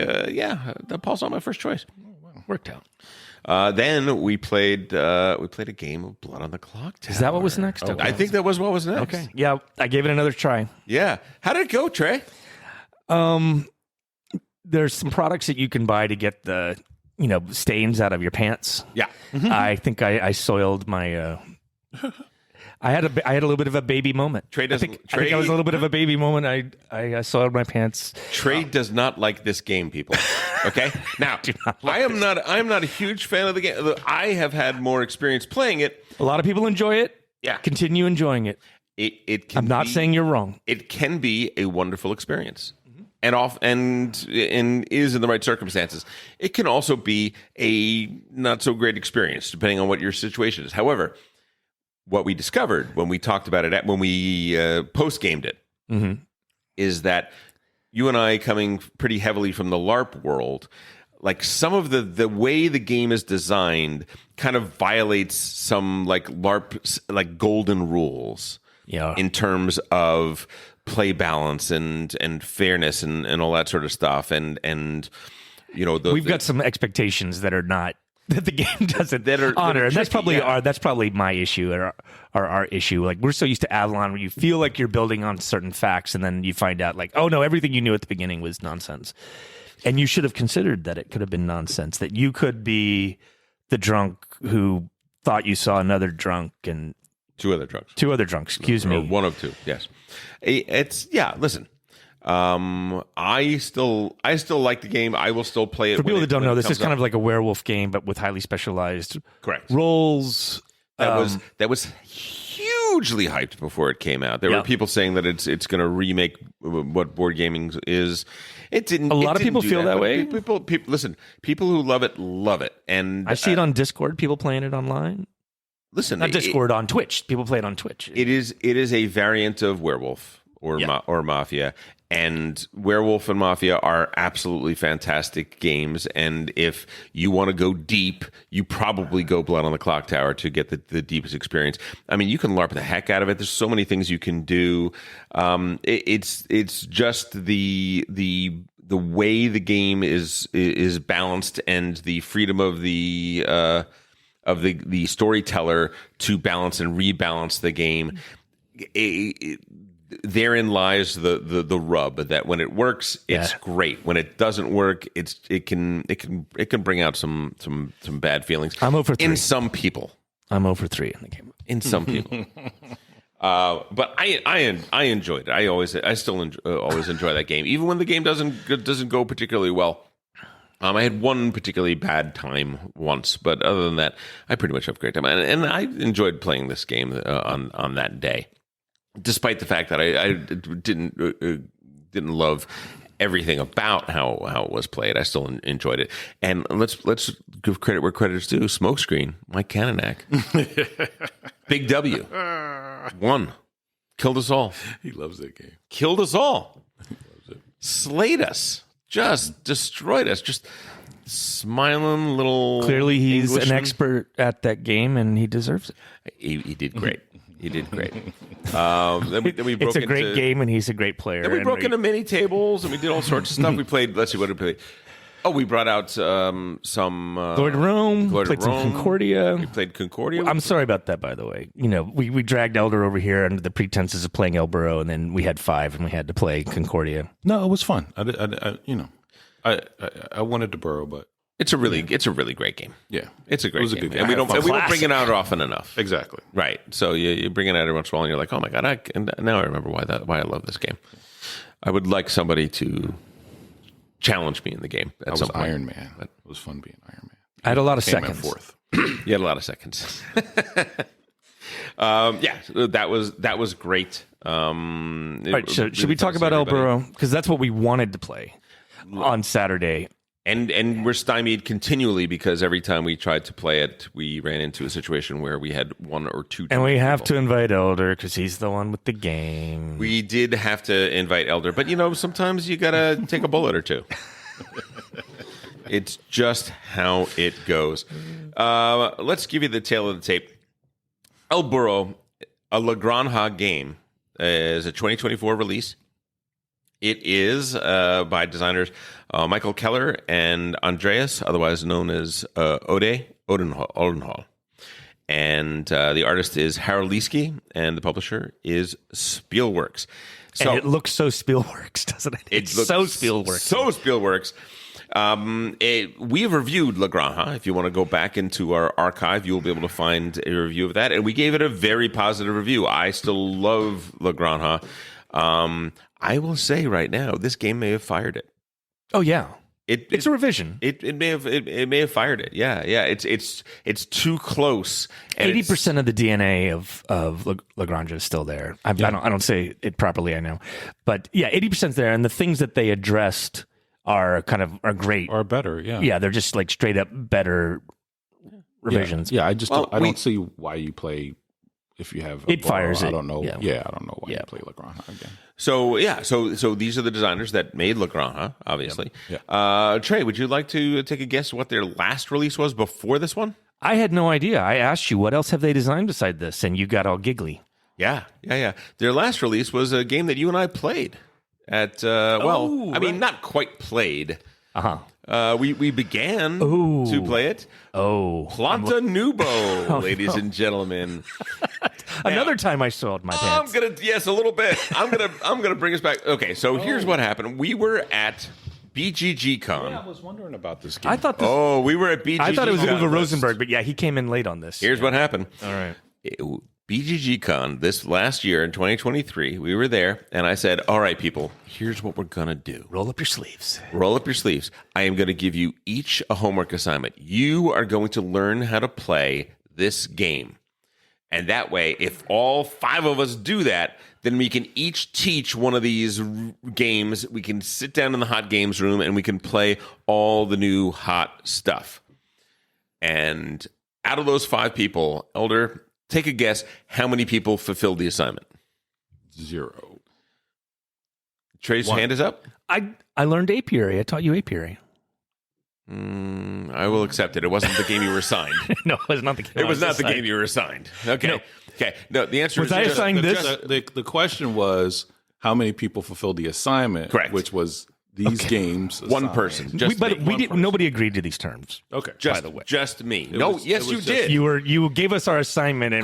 Paul's not my first choice. Worked out. Then we played a game of Blood on the Clock Tower. Is that what was next? Okay. I think that was what was next. Okay. Yeah, I gave it another try. Yeah. How did it go, Trey? There's some products that you can buy to get the stains out of your pants. Yeah. I think I soiled my. I had a little bit of a baby moment. Trey doesn't. I think I was a little bit of a baby moment. I soiled my pants. Trey does not like this game, people. Okay, now I am not a huge fan of the game. I have had more experience playing it. A lot of people enjoy it. Yeah. Continue enjoying it. It can I'm not be- saying you're wrong. it can be a wonderful experience, and is in the right circumstances. It can also be a not so great experience, depending on what your situation is. However, what we discovered when we talked about it, when we post gamed it, is that you and I, coming pretty heavily from the LARP world, like some of the way the game is designed kind of violates some like LARP like golden rules. Yeah. In terms of play balance and fairness and all that sort of stuff, and We've got some expectations that are not that the game doesn't That are honor, and that's tricky, probably that's probably my issue or our issue. Like we're so used to Avalon, where you feel like you're building on certain facts, and then you find out like, oh no, everything you knew at the beginning was nonsense, and you should have considered that it could have been nonsense. That you could be the drunk who thought you saw another drunk and. two other drunks. Two other drunks, excuse Or me. one of two, yes. Listen, I still like the game. I will still play it. For people that don't know, this is kind of of like a werewolf game, but with highly specialized correct. roles. That was hugely hyped before it came out. There were people saying that it's going to remake what board gaming is. It didn't. A lot of people feel that but way. People, listen. People who love it, and I see it on Discord. People playing it online. listen. Not Discord, on Twitch. People play it on Twitch. It is a variant of Werewolf or Mafia, and Werewolf and Mafia are absolutely fantastic games. And if you want to go deep, you probably go Blood on the Clock Tower to get the deepest experience. I mean, you can LARP the heck out of it. There's so many things you can do. It's just the way the game is balanced, and the freedom of the storyteller to balance and rebalance the game. Therein lies the rub, that when it works, it's great. When it doesn't work, it can bring out some bad feelings. I'm 0 for 3. in some people. I'm 0 for 3 in the game. in some people. But I enjoyed it. I still always enjoy that game, even when the game doesn't go particularly well. I had one particularly bad time once, but other than that, I pretty much have a great time, and I enjoyed playing this game on that day, despite the fact that I didn't love everything about how it was played. I still enjoyed it, and let's give credit where credit is due. Smokescreen, Mike Kananak, Big W, won, killed us all. He loves that game. Killed us all. He loves it. Slayed us. Just destroyed us. Just smiling little. Clearly, he's Englishman. an expert at that game, and he deserves it. He did great. He did great. Then we broke It's a great game, and he's a great player. Then we broke into mini tables, and we did all sorts of stuff. We played. Let's see what did we play. Oh, we brought out some Lord of Rome. Lord of Played some Rome. Concordia. We played Concordia. I'm sorry about that, by the way. We dragged Elder over here under the pretenses of playing El Burro, and then we had 5, and we had to play Concordia. No, it was fun. I wanted to Burrow, but It's a really great game. yeah, It's a great It was a game. good game. And we don't Classic. bring it out often enough. exactly. Right. So you bring it out every once in a while, and you're like, oh my god! And now I remember why I love this game. I would like somebody to challenge me in the game at I was some point. Iron Man. It was fun being Iron Man. I had a lot of Came in seconds. fourth. You had a lot of seconds. That was great. All right, should we talk about El Burro? Because that's what we wanted to play on Saturday. And we're stymied continually because every time we tried to play it, we ran into a situation where we had 1 or 2. And we have to invite Elder because he's the one with the game. We did have to invite Elder, but sometimes you gotta take a bullet or two. It's just how it goes. Let's give you the tail of the tape. El Burro, a La Granja game, is a 2024 release. It is by designers Michael Keller and Andreas, otherwise known as Odenhall. And the artist is Haraliski, and the publisher is Spielworks. So and it looks so Spielworks, doesn't it? It's so Spielworks. So Spielworks. We have reviewed La Granja. If you want to go back into our archive, you'll be able to find a review of that. And we gave it a very positive review. I still love La Granja. I will say right now, this game may have fired it. Oh yeah, It's a revision. It may have fired it. Yeah. It's too close. 80% of the DNA of La Granja is still there. I don't say it properly, I know, but yeah, 80% is there, and the things that they addressed are great. Or better, yeah. Yeah, they're just like straight up better revisions. Yeah, I don't see why you play if you have It fires I it. don't know. Yeah. I don't know why you play La Granja again. So these are the designers that made La Granja, obviously. Yeah. Trey, would you like to take a guess what their last release was before this one? I had no idea. I asked you, what else have they designed beside this? And you got all giggly. Yeah. Their last release was a game that you and I played at, not quite played. Uh-huh. We began to play it. Planta Nubo, ladies and gentlemen. Another time I soiled my pants. A little bit. I'm gonna bring us back. Okay, so here's what happened. We were at BGG Con. Yeah, I was wondering about this game. I thought this. We were at BGG. I thought it was Con. Uwe Rosenberg, but yeah, he came in late on this. Here's what happened. All right. BGG Con this last year in 2023, we were there, and I said, all right, people, here's what we're going to do. Roll up your sleeves. Roll up your sleeves. I am going to give you each a homework assignment. You are going to learn how to play this game. And that way, if all 5 of us do that, then we can each teach one of these games. We can sit down in the hot games room, and we can play all the new hot stuff. And out of those 5 people, Elder, take a guess how many people fulfilled the assignment. 0. Trey's hand is up. I learned apiary. I taught you apiary. I will accept it. It wasn't the game you were assigned. No, it was not the game. It was not the game you were assigned. Okay. No. Okay. No, the answer Was is I assigned this? The question was how many people fulfilled the assignment, Correct. which was these games. one assigned. person. Just But me. we didn't. Nobody agreed to these terms. Okay. Just, by the way. just me. It was you just- did. You gave us our assignment, and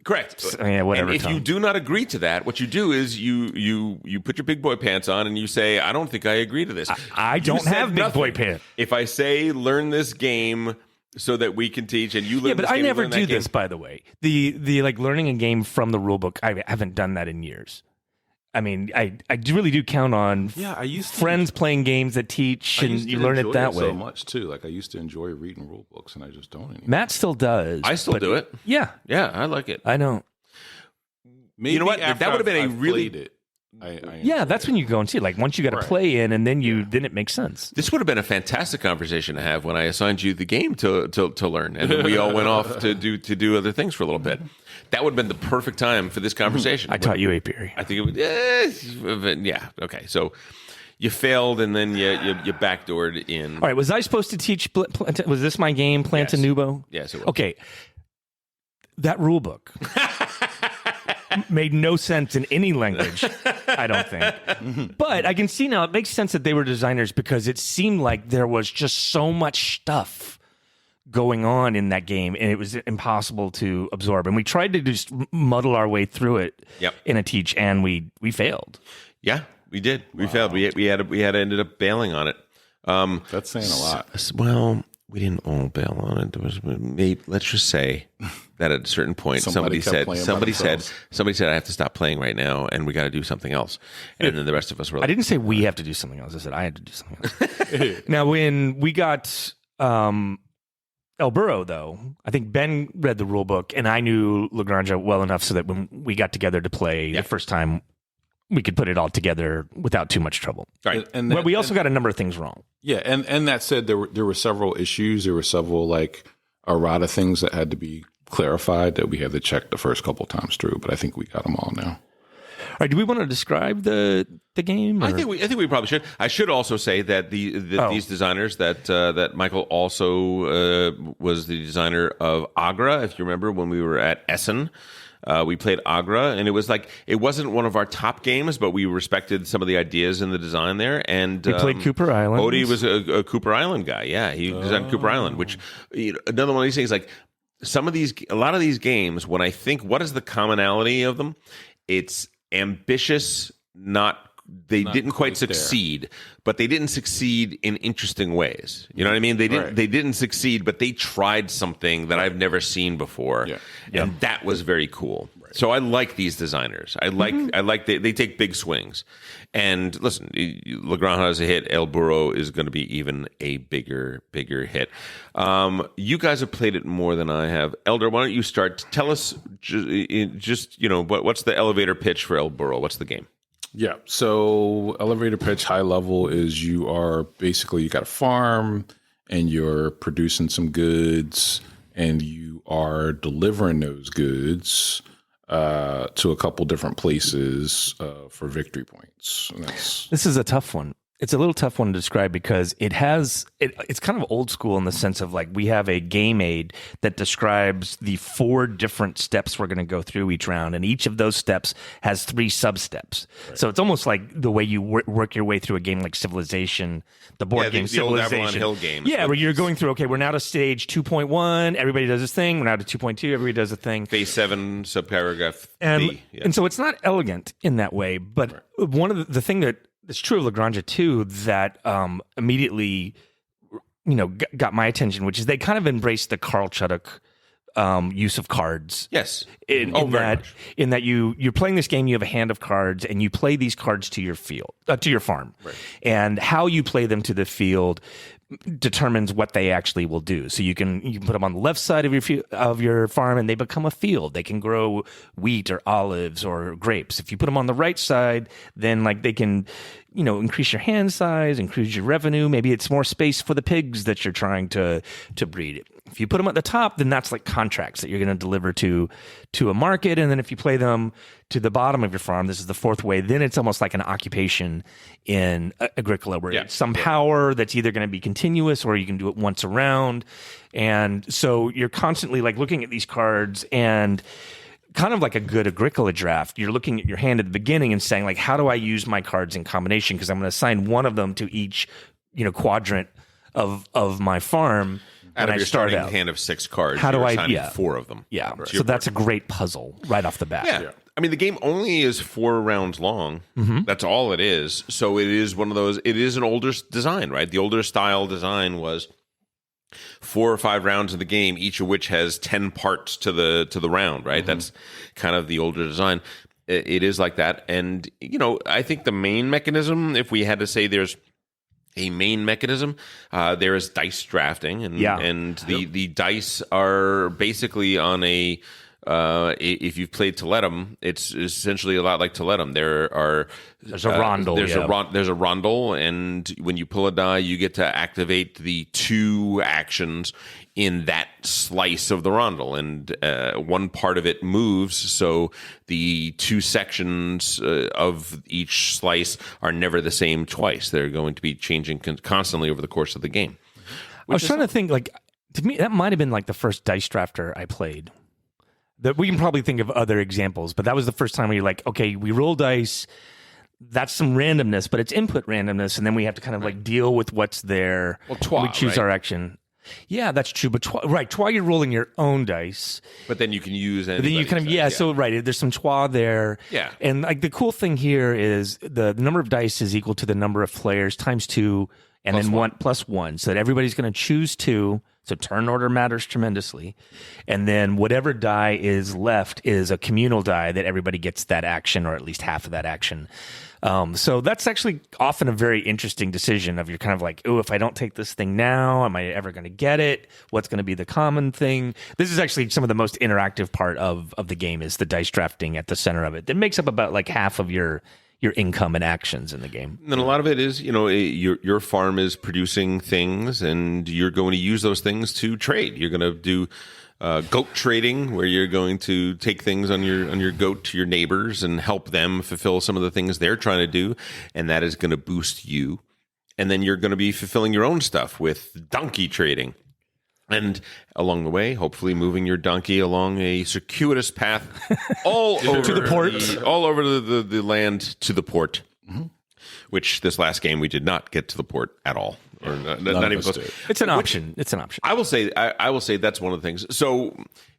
Correct. Yeah, whatever, And if Tom. you do not agree to that, what you do is you put your big boy pants on and you say, "I don't think I agree to this." I You don't said have big boy nothing. pants. If I say learn this game, so that we can teach, and you learn. Yeah, but I never do this, by the way. The like learning a game from the rule book. I haven't done that in years. I mean, I really do count on friends playing games that teach, and you learn it that way. So much too. Like I used to enjoy reading rule books, and I just don't anymore. Matt still does. I still do it. Yeah, I like it. I know. Maybe you know what? That would have been a really. That's when you go and see it. Like once you got to play in, and then it makes sense. This would have been a fantastic conversation to have when I assigned you the game to learn, and then we all went off to do other things for a little bit. That would have been the perfect time for this conversation. I taught you apiary. I think it would. Yeah. Okay. So you failed, and then you backdoored in. All right. Was I supposed to teach? Was this my game, Planta Nubo? Yes. It was. Okay. That rule book made no sense in any language, I don't think. But I can see now it makes sense that they were designers because it seemed like there was just so much stuff going on in that game, and it was impossible to absorb. And we tried to just muddle our way through it in a teach, and we failed. Yeah, we did. We failed. We had ended up bailing on it. That's saying a lot. Well, we didn't all bail on it. There was maybe, let's just say that at a certain point somebody said I have to stop playing right now, and we got to do something else. And then the rest of us were like, I didn't say we have to do something else. I said I had to do something else. Now, when we got El Burro, though, I think Ben read the rule book, and I knew La Granja well enough so that when we got together to play the first time, we could put it all together without too much trouble. Right. But we also got a number of things wrong. Yeah, and that said, there were several issues. There were several like errata things that had to be clarified that we had to check the first couple times through. But I think we got them all now. All right, do we want to describe the game? Or? I think we probably should. I should also say that these designers that Michael also was the designer of Agra. If you remember when we were at Essen, we played Agra, and it wasn't one of our top games, but we respected some of the ideas in the design there. And we played Cooper Island. Odie was a Cooper Island guy. Yeah, he designed Cooper Island, which another one of these things. Like a lot of these games, when I think what is the commonality of them, it's ambitious, they didn't quite succeed, but they didn't succeed in interesting ways. You know what I mean? They didn't succeed, but they tried something that I've never seen before. Yeah. And that was very cool. Right. So I like these designers. I like they take big swings. And listen, La Granja is a hit. El Burro is going to be even a bigger hit. You guys have played it more than I have. Elder, why don't you start? Tell us just what's the elevator pitch for El Burro? What's the game? Yeah. So elevator pitch, high level, is you got a farm and you're producing some goods and you are delivering those goods to a couple different places for victory points. And this is a tough one. It's a little tough one to describe because it's kind of old school in the sense of like we have a game aid that describes the 4 different steps we're going to go through each round, and each of those steps has 3 sub-steps. Right. So it's almost like the way you work your way through a game like Civilization, the board game Civilization. Old Avalon Hill games. Yeah, where you're going through, okay, we're now to stage 2.1, everybody does this thing. We're now to 2.2, everybody does a thing. Phase 7, subparagraph B. Yeah. And so it's not elegant in that way, but one of the thing that it's true of La Granja too that immediately, got my attention, which is they kind of embraced the Carl Chuduk use of cards. Yes, in that you're playing this game, you have a hand of cards, and you play these cards to your to your farm, and how you play them to the field determines what they actually will do. So you can put them on the left side of your farm, and they become a field. They can grow wheat or olives or grapes. If you put them on the right side, then they can, increase your hand size, increase your revenue. Maybe it's more space for the pigs that you're trying to breed. If you put them at the top, then that's like contracts that you're going to deliver to a market. And then if you play them to the bottom of your farm, this is the 4th way, then it's almost like an occupation in Agricola where it's some power that's either going to be continuous or you can do it once around. And so you're constantly looking at these cards, and kind of like a good Agricola draft, you're looking at your hand at the beginning and saying how do I use my cards in combination? Because I'm going to assign one of them to each, quadrant of my farm. Out of your starting hand of 6 cards, how do I assign 4 of them? Yeah, so that's a great puzzle right off the bat. Yeah. I mean, the game only is 4 rounds long. Mm-hmm. That's all it is. So it is one of those. It is an older design, right? The older style design was 4 or 5 rounds of the game, each of which has 10 parts to the round, right? That's kind of the older design. It is like that. And, I think the main mechanism, if we had to say there's a main mechanism, there is dice drafting. And the dice are basically on a... if you've played Toletum, it's essentially a lot like Toletum. There's a rondel. There's a rondel, and when you pull a die, you get to activate the 2 actions in that slice of the rondel, and one part of it moves, so the 2 sections of each slice are never the same twice. They're going to be changing constantly over the course of the game. I was trying to think, to me, that might have been the first dice drafter I played. That we can probably think of other examples, but that was the first time where you're like, okay, we roll dice. That's some randomness, but it's input randomness, and then we have to kind of deal with what's there. Well, we choose our action. Yeah, that's true. But twa you're rolling your own dice. But then you can use anybody's. Then you kind of dice, So there's some twa there. Yeah, and the cool thing here is the number of dice is equal to the number of players times 2, and plus then 1 plus 1, so that everybody's going to choose 2. So turn order matters tremendously. And then whatever die is left is a communal die that everybody gets that action, or at least half of that action. So that's actually often a very interesting decision of you're kind of like, oh, if I don't take this thing now, am I ever going to get it? What's going to be the common thing? This is actually some of the most interactive part of the game is the dice drafting at the center of it. That makes up about half of your income and actions in the game. And a lot of it is, your farm is producing things, and you're going to use those things to trade. You're going to do goat trading, where you're going to take things on your goat to your neighbors and help them fulfill some of the things they're trying to do, and that is going to boost you. And then you're going to be fulfilling your own stuff with donkey trading. And along the way, hopefully moving your donkey along a circuitous path all over to the port, all over the land to the port. Which this last game we did not get to the port at all, or not even close. It's an option. It's an option. I will say that's one of the things. So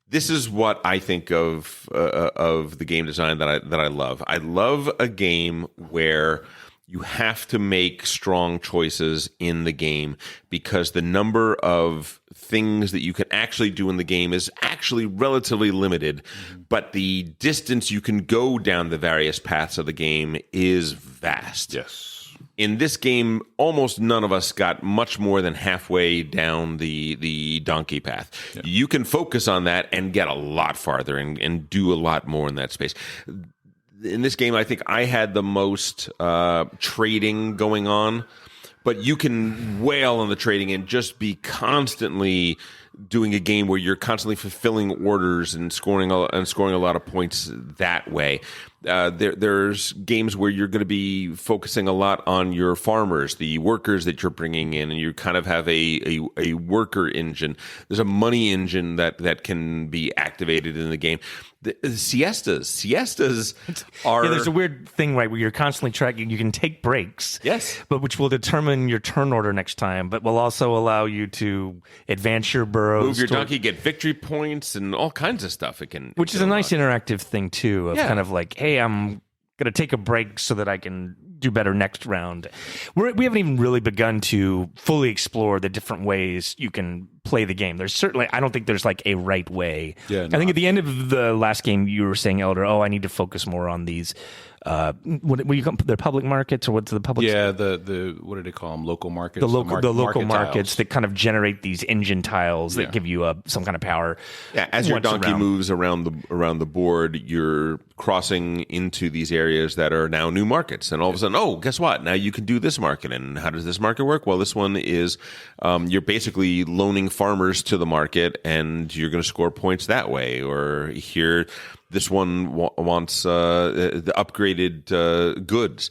this is what I think of the game design that I love. I love a game where you have to make strong choices in the game, because the number of things that you can actually do in the game is actually relatively limited, but the distance you can go down the various paths of the game is vast. Yes. In this game, almost none of us got much more than halfway down the donkey path. Yeah. You can focus on that and get a lot farther and do a lot more in that space. In this game, I think I had the most trading going on, but you can wail on the trading and just be constantly doing a game where you're constantly fulfilling orders and scoring a lot of points that way. There's games where you're going to be focusing a lot on your farmers, the workers that you're bringing in, and you kind of have a worker engine. There's a money engine that can be activated in the game. The siestas are... Yeah, there's a weird thing, right, where you're constantly tracking. You can take breaks. Yes. But which will determine your turn order next time, but will also allow you to advance your burrows. Move your donkey, get victory points, and all kinds of stuff. Which is a nice interactive thing, too, of kind of like, hey, I'm going to take a break so that I can do better next round. We haven't even really begun to fully explore the different ways you can play the game. There's certainly, I don't think there's a right way. Yeah, I think at the end of the last game, you were saying, Elder, I need to focus more on these. What you call the public markets, or what's the public? Yeah, the what do they call them? Local markets. The local market markets tiles that kind of generate these engine tiles that give you some kind of power. Yeah, as your donkey moves around the board, you're crossing into these areas that are now new markets, and all of a sudden, guess what? Now you can do this market, and how does this market work? Well, this one is you're basically loaning farmers to the market, and you're going to score points that way. Or here, this one wants the upgraded goods.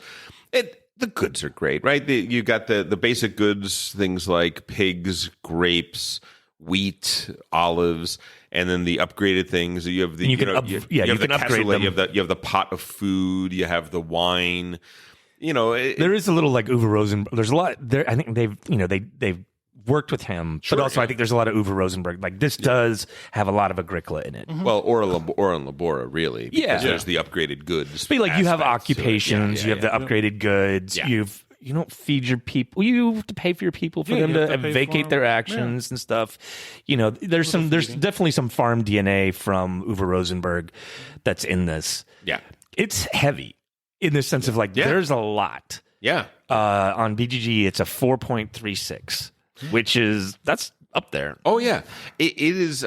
The goods are great, right? You got the basic goods, things like pigs, grapes, wheat, olives, and then the upgraded things. You have the you can upgrade them. You have the pot of food. You have the wine. There is a little like Uwe Rosen. There's a lot there. I think they've worked with him, but also I think there's a lot of Uwe Rosenberg. Like this does have a lot of Agricola in it. Mm-hmm. Well, or and Labora, really. Because there's the upgraded goods. But you have occupations, you have the upgraded goods. Yeah. You've you don't feed your people. You have to pay for your people for them to vacate their actions and stuff. You know, there's definitely some farm DNA from Uwe Rosenberg that's in this. Yeah. It's heavy in the sense of like there's a lot. Yeah. On BGG, it's a 4.36, which that's up there. Oh, yeah. It is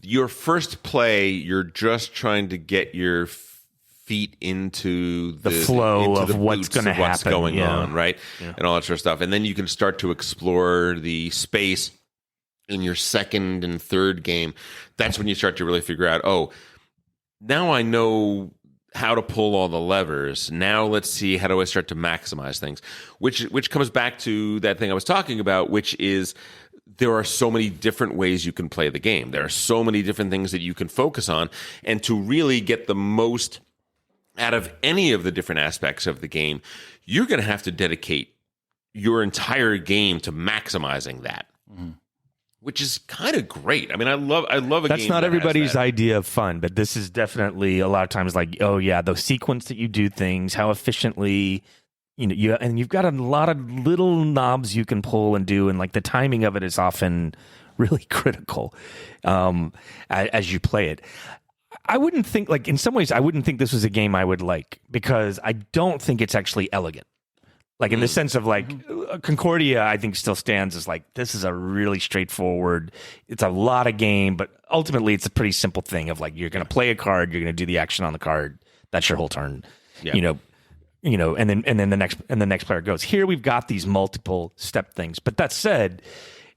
your first play, you're just trying to get your feet into the flow into of the what's going to happen. What's going on, right? Yeah. And all that sort of stuff. And then you can start to explore the space in your second and third game. That's when you start to really figure out, oh, now I know how to pull all the levers. Now let's see, how do I start to maximize things? Which comes back to that thing I was talking about, which is there are so many different ways you can play the game. There are so many different things that you can focus on. And to really get the most out of any of the different aspects of the game, you're going to have to dedicate your entire game to maximizing that. Mm-hmm. Which is kind of great. I mean, I love a game. That's not everybody's idea of fun, but this is definitely a lot of times like, oh yeah, the sequence that you do things, how efficiently, and you've got a lot of little knobs you can pull and do, and like the timing of it is often really critical as you play it. I wouldn't think, like, in some ways, I wouldn't think this was a game I would like, because I don't think it's actually elegant. Like, in the sense of, like, Concordia, I think, still stands as, like, this is a really straightforward, it's a lot of game, but ultimately it's a pretty simple thing of, like, you're going to play a card, you're going to do the action on the card, that's your whole turn, and then the next player goes. Here we've got these multiple step things. But that said,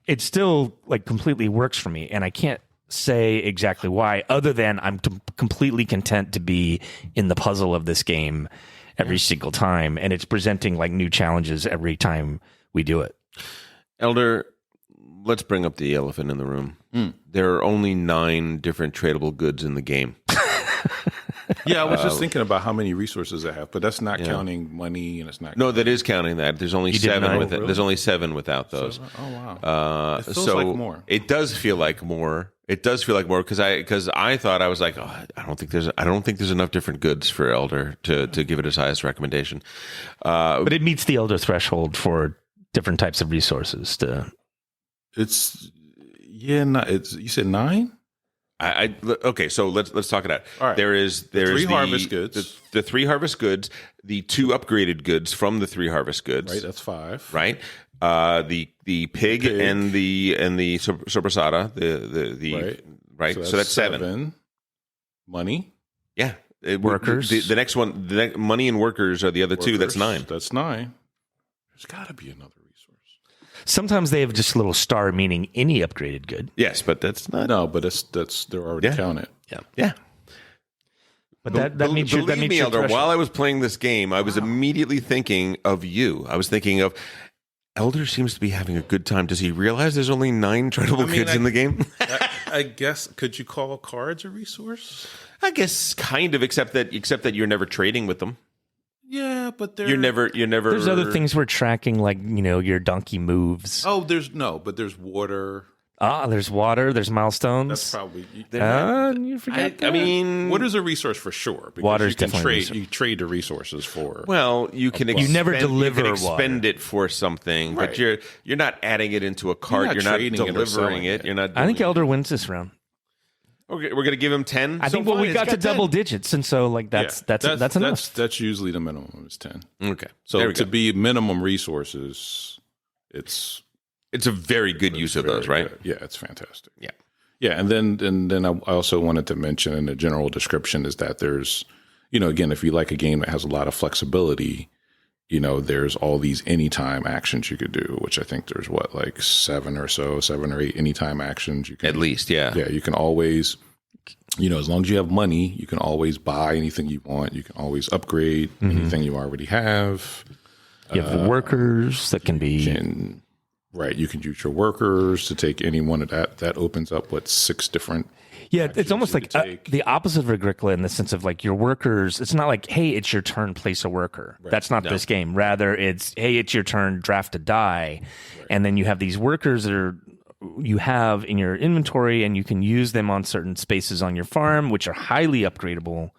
it still, like, completely works for me, and I can't say exactly why, other than I'm completely content to be in the puzzle of this game every single time, and it's presenting like new challenges every time we do it. Elder, let's bring up the elephant in the room. There are only 9 different tradable goods in the game. Yeah, I was just thinking about how many resources I have, but that's not counting money, and it's not. No, that is counting that. There's only 7 with it. Really? There's only 7 without those. Oh wow! It feels like more. It does feel like more. It does feel like more because I thought, I was like, oh, I don't think there's enough different goods for Elder to give it his highest recommendation. But it meets the Elder threshold for different types of resources. You said 9. Okay, so let's talk it out. All right. There's 3 harvest goods, the 3 harvest goods, the 2 upgraded goods from the 3 harvest goods. Right, that's 5. Right, the pig and the sopressata, the right. So that's 7. Money, yeah. Workers. The next one, money and workers are the other 2. That's 9. That's 9. There's got to be another. Sometimes they have just a little star meaning any upgraded good. Yes, but that's not. No, but that's they're already counted. Yeah. But that means believe me, Elder. While I was playing this game, I was immediately thinking of you. I was thinking of Elder seems to be having a good time. Does he realize there's only 9 tradable goods in the game? I guess. Could you call cards a resource? I guess kind of, except that you're never trading with them. Yeah, but you're never. There's other things we're tracking, like your donkey moves. Oh, there's water. There's water. There's milestones. That's probably. You forget. I mean, water's a resource for sure. Water's definitely you trade the resources for. Well, you can. You never deliver. You can expend it for something, right. but you're not adding it into a cart. You're not delivering it. You're not. I think Elder wins this round. Okay, we're gonna give him 10. I think we got to 10. Double digits, and so like that's enough. That's usually the minimum is 10. Okay, so to be minimum resources, it's a very good use of those, right? Good. Yeah, it's fantastic. Yeah, and then I also wanted to mention in the general description is that there's, again, if you like a game that has a lot of flexibility, there's all these anytime actions you could do, which I think there's 7 or 8 anytime actions you can. At least, yeah. Yeah, you can always, as long as you have money, you can always buy anything you want. You can always upgrade anything you already have. You have workers that can be... Right, you can use your workers to take any one of that. That opens up, 6 different... Yeah, it's almost like the opposite of Agricola in the sense of like your workers. It's not like, hey, it's your turn, place a worker. Right. That's not this game. Rather, it's, hey, it's your turn, draft a die. Right. And then you have these workers that you have in your inventory, and you can use them on certain spaces on your farm, which are highly upgradable.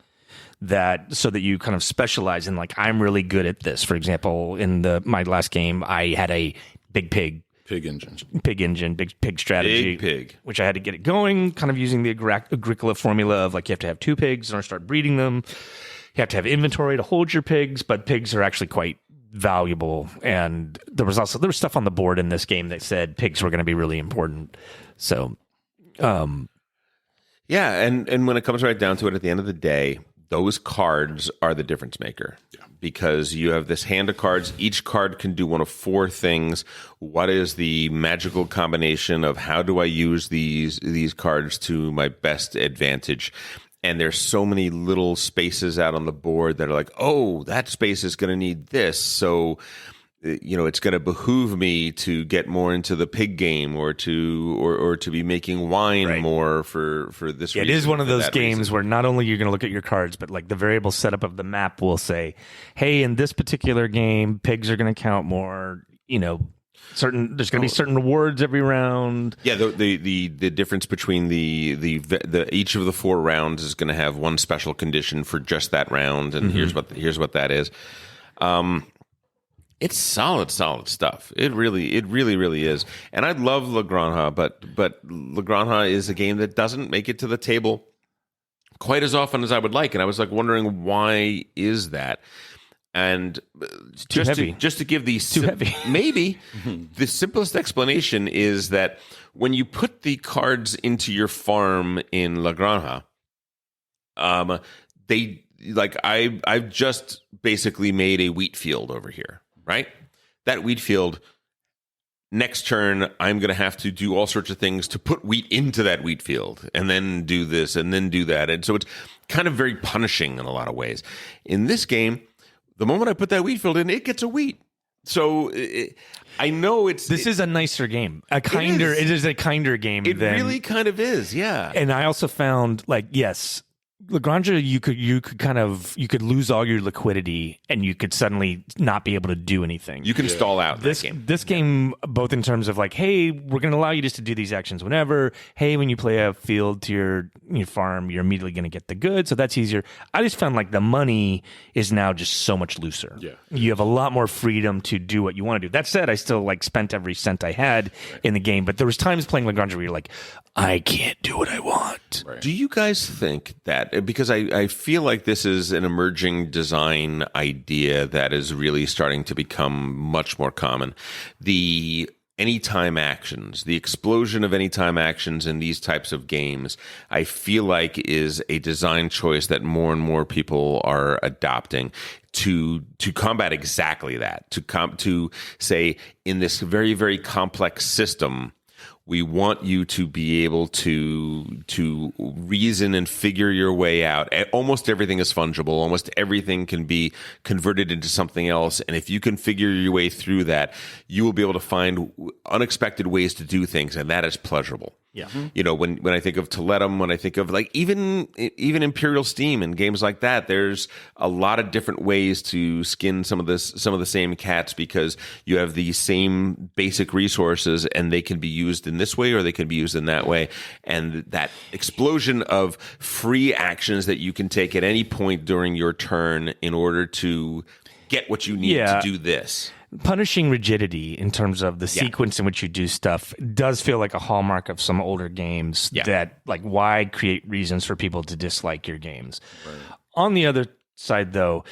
that so that you kind of specialize in like, I'm really good at this. For example, in my last game, I had a big pig engine, big pig strategy, Big pig. which I had to get it going, kind of using the Agricola formula of like, you have to have 2 pigs in order to start breeding them. You have to have inventory to hold your pigs, but pigs are actually quite valuable. And there was stuff on the board in this game that said pigs were going to be really important. So, Yeah, and when it comes right down to it, at the end of the day, those cards are the difference maker. Yeah. Because you have this hand of cards. Each card can do one of 4 things. What is the magical combination of how do I use these cards to my best advantage? And there's so many little spaces out on the board that are like, oh, that space is going to need this. So, it's going to behoove me to get more into the pig game or to be making wine more for this reason. It is one of those games reason. where not only you're going to look at your cards, but like the variable setup of the map will say, hey, in this particular game, pigs are going to count more, there's going to be certain rewards every round. Yeah, the difference between the each of the 4 rounds is going to have one special condition for just that round, and here's what that is. It's solid stuff. It really is. And I love La Granja, but La Granja is a game that doesn't make it to the table quite as often as I would like. And I was like wondering, why is that? And just to give the too heavy. Maybe the simplest explanation is that when you put the cards into your farm in La Granja, I've just basically made a wheat field over here. Right? That wheat field, next turn, I'm going to have to do all sorts of things to put wheat into that wheat field and then do this and then do that. And so it's kind of very punishing in a lot of ways. In this game, the moment I put that wheat field in, it gets a wheat. So I know this is a nicer game. It is a kinder game. It really kind of is, yeah. And I also found, like, yes, La Granja, you could lose all your liquidity and you could suddenly not be able to do anything. You can stall out this game, both in terms of like, hey, we're going to allow you just to do these actions whenever. Hey, when you play a field to your farm, you're immediately going to get the goods, so that's easier. I just found like the money is now just so much looser. Yeah, you have a lot more freedom to do what you want to do. That said, I still like spent every cent I had in the game, but there was times playing La Granja where you're like, I can't do what I want. Right. Do you guys think that, because I feel like this is an emerging design idea that is really starting to become much more common, the anytime actions, the explosion of anytime actions in these types of games, I feel like is a design choice that more and more people are adopting to combat exactly that, to say, in this very, very complex system, we want you to be able to reason and figure your way out. Almost everything is fungible. Almost everything can be converted into something else. And if you can figure your way through that, you will be able to find unexpected ways to do things, and that is pleasurable. Yeah. When I think of Toletum, when I think of like even Imperial Steam and games like that, there's a lot of different ways to skin some of the same cats, because you have the same basic resources and they can be used in this way or they can be used in that way. And that explosion of free actions that you can take at any point during your turn in order to get what you need to do this. Punishing rigidity in terms of the sequence in which you do stuff does feel like a hallmark of some older games that, like, why create reasons for people to dislike your games? Right. On the other side, though,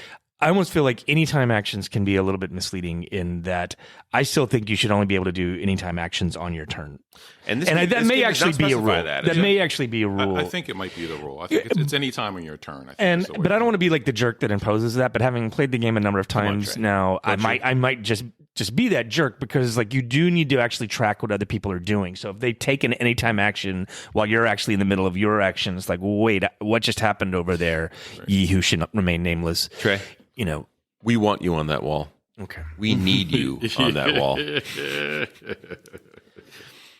I almost feel like anytime actions can be a little bit misleading in that I still think you should only be able to do anytime actions on your turn. That may actually be a rule. That may actually be a rule. I think it might be the rule. I think it's any time on your turn. But I don't want to be like the jerk that imposes that. But having played the game a number of times now, I might just be that jerk, because like you do need to actually track what other people are doing. So if they take an anytime action while you're actually in the middle of your actions, like, wait, what just happened over there? Right. Ye who should remain nameless. Trey, we want you on that wall. Okay. We need you on that wall.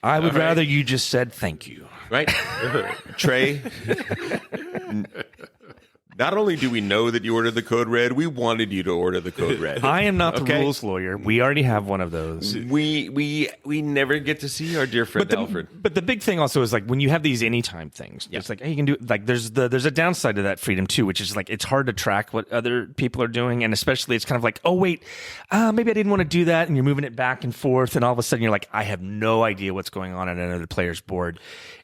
I would rather you just said thank you. Right? Trey, Not only do we know that you ordered the code red, we wanted you to order the code red. I am not the rules lawyer. We already have one of those. We never get to see our dear friend Alfred. But the big thing also is like when you have these anytime things, it's like, hey, you can do like there's a downside to that freedom too, which is like it's hard to track what other people are doing, and especially it's kind of like, oh wait, maybe I didn't want to do that, and you're moving it back and forth, and all of a sudden you're like, I have no idea what's going on another player's board.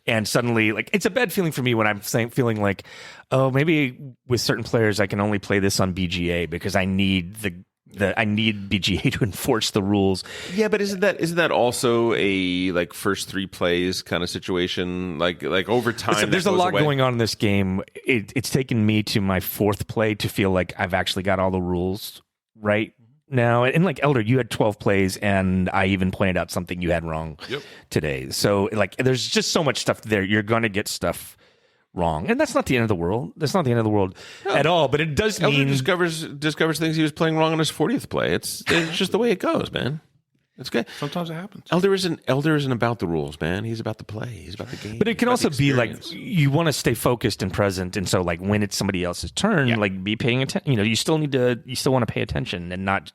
And suddenly, like, it's a bad feeling for me when I'm feeling like, oh, maybe with certain players I can only play this on BGA because I need I need BGA to enforce the rules. Yeah, but isn't that also a like first 3 plays kind of situation? Like over time, listen, there's a lot going on in this game. It's taken me to my 4th play to feel like I've actually got all the rules right now. And like Elder, you had 12 plays, and I even pointed out something you had wrong today. So like, there's just so much stuff there. You're going to get stuff wrong, and that's not the end of the world. That's not the end of the world at all. But it does Elder mean discovers things he was playing wrong on his 40th play. It's just the way it goes, man. It's good. Sometimes it happens. Elder isn't about the rules, man. He's about the play. He's about the game. But it can also be like you want to stay focused and present, and so like when it's somebody else's turn, like be paying attention. You know, you still want to pay attention and not.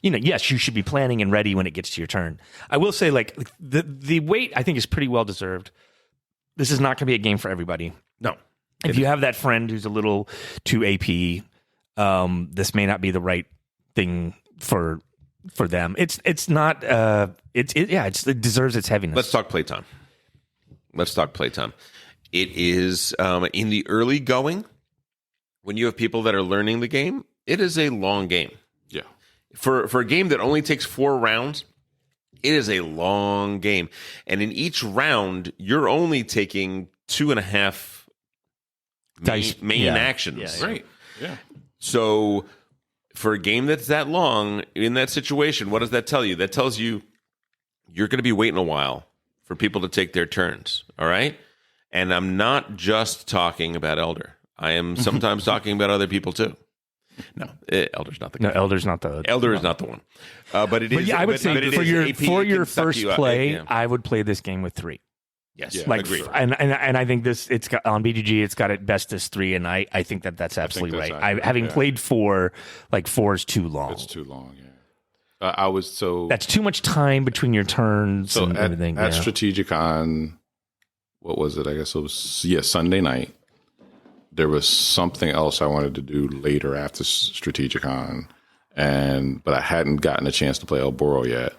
You know, yes, you should be planning and ready when it gets to your turn. I will say, like the wait, I think is pretty well deserved. This is not going to be a game for everybody. No, if you have that friend who's a little too AP, this may not be the right thing for them. It's not. It deserves its heaviness. Let's talk playtime. It is in the early going when you have people that are learning the game. It is a long game. Yeah. For a game that only takes 4 rounds, it is a long game. And in each round, you're only taking 2.5 main actions. Yeah. Right. Yeah. So for a game that's that long, in that situation, what does that tell you? That tells you you're going to be waiting a while for people to take their turns. All right? And I'm not just talking about Elder. I am sometimes talking about other people too. No, Elder's not the guy. No, Elder's not the. Elder is not the one. But it is. Yeah, I would say for your first play, yeah. I would play this game with 3. Yes, Yeah, like, agreed. and I think it's got on BGG. It's got it best as 3, and I think that's absolutely that's right. accurate, Having played 4, like 4 is too long. It's too long. Yeah. That's too much time between your turns and everything. At Strategic on, what was it? I guess it was Sunday night. There was something else I wanted to do later after Strategic on, but I hadn't gotten a chance to play El Burro yet.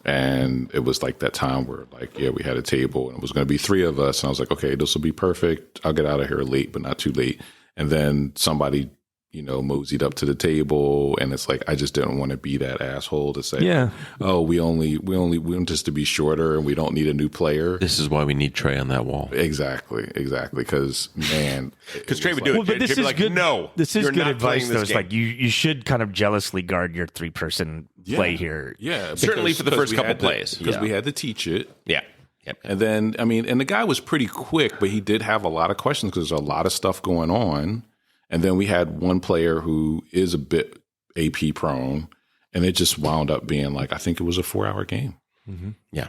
And it was like that time where we had a table and it was going to be 3 of us. And I was like, okay, this will be perfect. I'll get out of here late, but not too late. And then somebody, moseyed up to the table, and it's like I just didn't want to be that asshole to say, oh, we want this to be shorter and we don't need a new player. This is why we need Trey on that wall. Exactly. Because Trey would do it. But this is good. No, this is you're good not advice. playing Though this it's game. like you should kind of jealously guard your 3-person play here. Yeah, certainly for the first couple plays because we had to teach it. Yeah. Yep. And then and the guy was pretty quick, but he did have a lot of questions because there's a lot of stuff going on. And then we had one player who is a bit AP prone, and it just wound up being like, I think it was a 4-hour game. Mm-hmm. Yeah.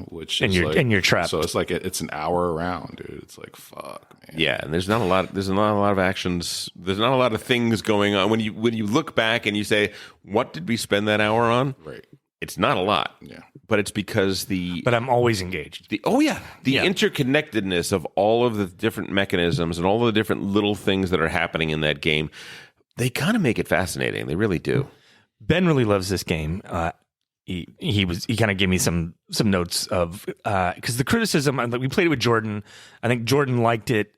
Which and you're trapped. So it's like it's an hour around, dude. It's like, fuck, man. Yeah, and there's not a lot of actions. There's not a lot of things going on. When you look back and you say, what did we spend that hour on? Right. It's not a lot. Yeah. But it's because But I'm always engaged. The interconnectedness of all of the different mechanisms and all the different little things that are happening in that game, they kind of make it fascinating. They really do. Ben really loves this game. He kind of gave me some notes of because the criticism, we played it with Jordan. I think Jordan liked it.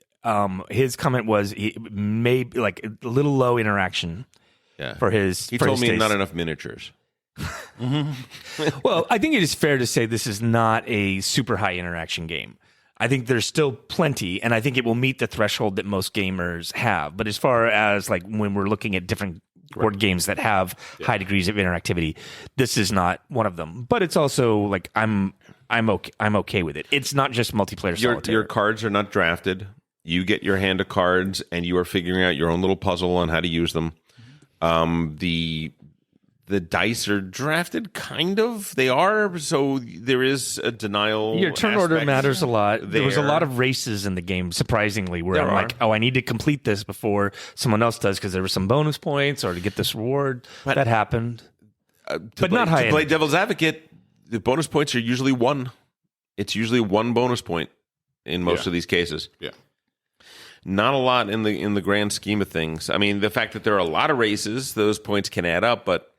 His comment was maybe like a little low interaction. Yeah. For his, he for told his me taste. not enough miniatures. Well, I think it is fair to say this is not a super high interaction game. I think there's still plenty, and I think it will meet the threshold that most gamers have. But as far as like when we're looking at different board games that have high degrees of interactivity, this is not one of them. But it's also like I'm okay with it. It's not just multiplayer solitaire. Your cards are not drafted. You get your hand of the dice are drafted, kind of. They are, so there is a denial. Your turn order matters a lot. There was a lot of races in the game, surprisingly, where I'm like, oh, I need to complete this before someone else does because there were some bonus points or to get this reward. That happened. But not high. To play devil's advocate, the bonus points are usually one. It's usually one bonus point in most of these cases. Yeah. Not a lot in the grand scheme of things. I mean, the fact that there are a lot of races, those points can add up, but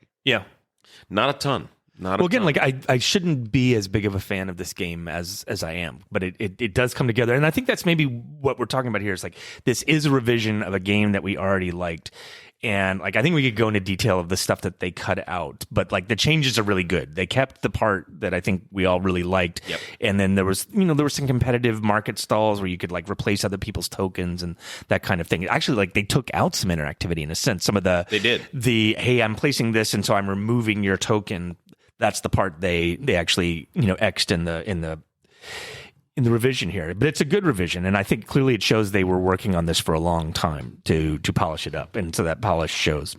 not a ton. Again, like I shouldn't be as big of a fan of this game as I am, but it does come together, and I think that's maybe what we're talking about here. Is like this is a revision of a game that we already liked, and like I think we could go into detail of the stuff that they cut out, but like the changes are really good. They kept the part that I think we all really liked, and then there was some competitive market stalls where you could like replace other people's tokens and that kind of thing. Actually, like they took out some interactivity in a sense. Some of they did hey, I'm placing this, and so I'm removing your token. That's the part they actually X'd in the revision here, but it's a good revision, and I think clearly it shows they were working on this for a long time to polish it up, and so that polish shows.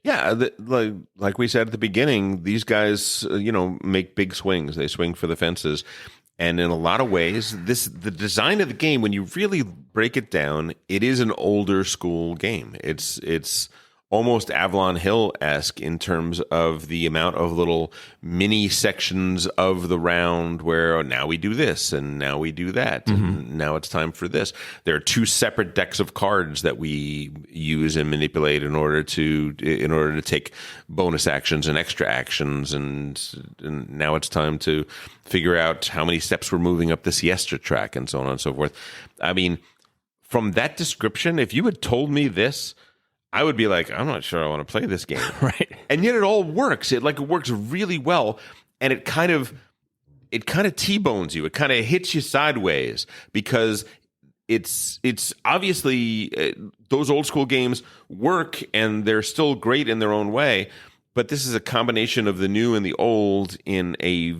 Like we said at the beginning, these guys make big swings. They swing for the fences, and in a lot of ways, the design of the game, when you really break it down, it is an older school game. It's almost Avalon Hill-esque in terms of the amount of little mini sections of the round where now we do this and now we do that and now it's time for this. There are two separate decks of cards that we use and manipulate in order to take bonus actions and extra actions, and now it's time to figure out how many steps we're moving up the siesta track and so on and so forth. I mean, from that description, if you had told me this, I would be like, I'm not sure I want to play this game. Right. And yet it all works. It works really well, and it kind of T-bones you. It kind of hits you sideways because it's obviously those old school games work and they're still great in their own way, but this is a combination of the new and the old in a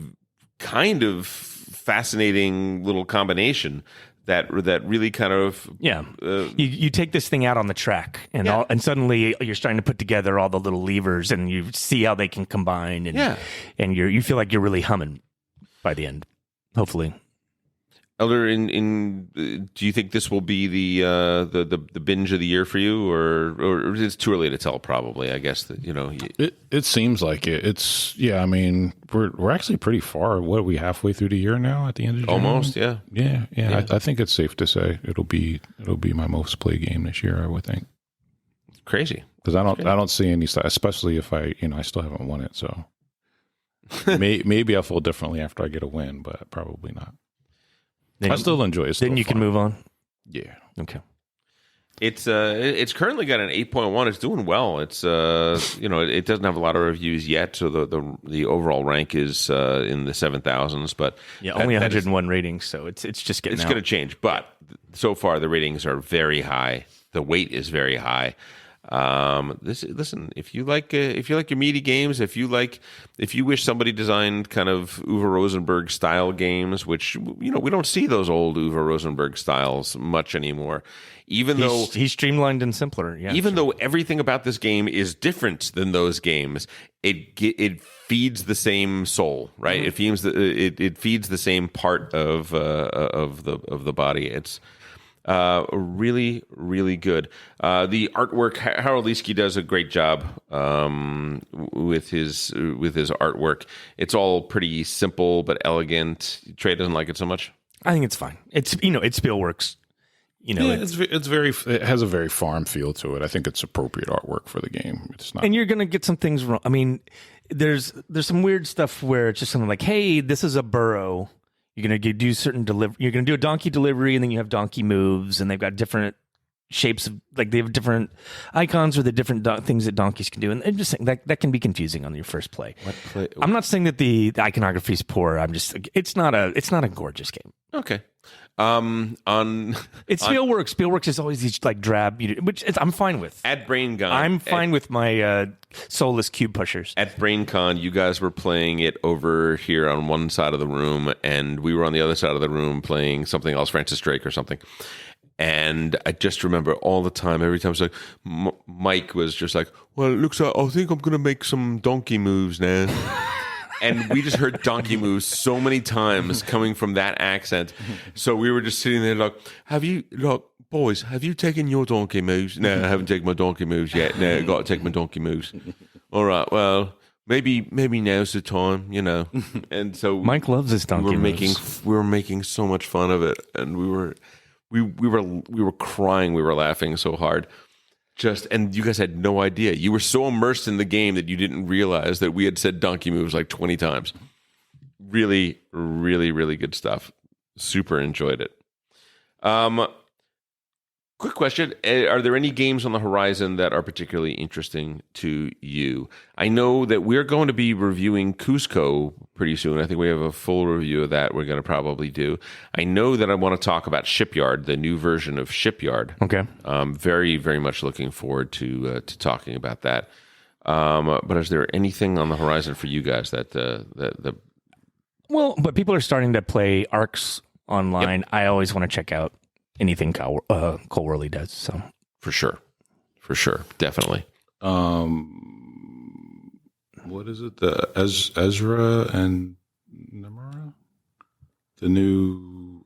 kind of fascinating little combination that really kind of you take this thing out on the track and and suddenly you're starting to put together all the little levers and you see how they can combine and you feel like you're really humming by the end, hopefully. Elder, do you think this will be the binge of the year for you, or it's too early to tell? Probably, I guess that it seems like it. It's I mean, we're actually pretty far. What are we, halfway through the year now? At the end of June? Almost, yeah. I think it's safe to say it'll be my most played game this year. I would think. Crazy, because I don't see any, especially if I still haven't won it. So maybe I'll feel differently after I get a win, but probably not. I still enjoy it. Then you can move on. Yeah. Okay. It's currently got an 8.1. It's doing well. It's it doesn't have a lot of reviews yet, so the overall rank is in the 7,000s. But only 101 ratings, so it's just getting. It's going to change, but so far the ratings are very high. The weight is very high. Listen, if you like your meaty games, if you wish somebody designed kind of Uwe Rosenberg style games, which we don't see those old Uwe Rosenberg styles much anymore. Though he's streamlined and simpler, though everything about this game is different than those games, it feeds the same soul, right? Mm-hmm. It feeds the same part of the body. It's really, really good. The artwork, Harold Leesky does a great job with his artwork. It's all pretty simple but elegant. Trey doesn't like it so much. I think it's fine. It's Spielworks. It has a very farm feel to it. I think it's appropriate artwork for the game. It's not, and you're gonna get some things wrong. I mean, there's some weird stuff where it's just something like, hey, this is a burro. You're going to do certain You're going to do a donkey delivery, and then you have donkey moves, and they've got different shapes of, like, they have different icons or the different things that donkeys can do. And I'm just saying that can be confusing on your first play. I'm not saying that the iconography is poor. I'm just, it's not a gorgeous game. Okay. Spielworks. Spielworks is always these like drab, which I'm fine with. At BrainCon, I'm fine with my soulless cube pushers. At BrainCon, you guys were playing it over here on one side of the room, and we were on the other side of the room playing something else, Francis Drake or something. And I just remember all the time, every time it's like, Mike was just like, well, it looks like, I think I'm going to make some donkey moves now. And we just heard donkey moves so many times coming from that accent. So we were just sitting there like, boys, have you taken your donkey moves? No, I haven't taken my donkey moves yet. No, I got to take my donkey moves. All right, well, maybe now's the time, And so Mike loves his donkey moves. We were making so much fun of it, and we were crying. We were laughing so hard. And you guys had no idea. You were so immersed in the game that you didn't realize that we had said donkey moves like 20 times. Really, really, really good stuff. Super enjoyed it. Quick question. Are there any games on the horizon that are particularly interesting to you? I know that we're going to be reviewing Cusco pretty soon. I think we have a full review of that we're going to probably do. I know that I want to talk about Shipyard, the new version of Shipyard. Okay. Very, very much looking forward to talking about that. But is there anything on the horizon for you guys that Well, but people are starting to play Arcs online. Yep. I always want to check out anything Cole Worley does. So for sure, definitely. What is it? The Ezra and Nemura, the new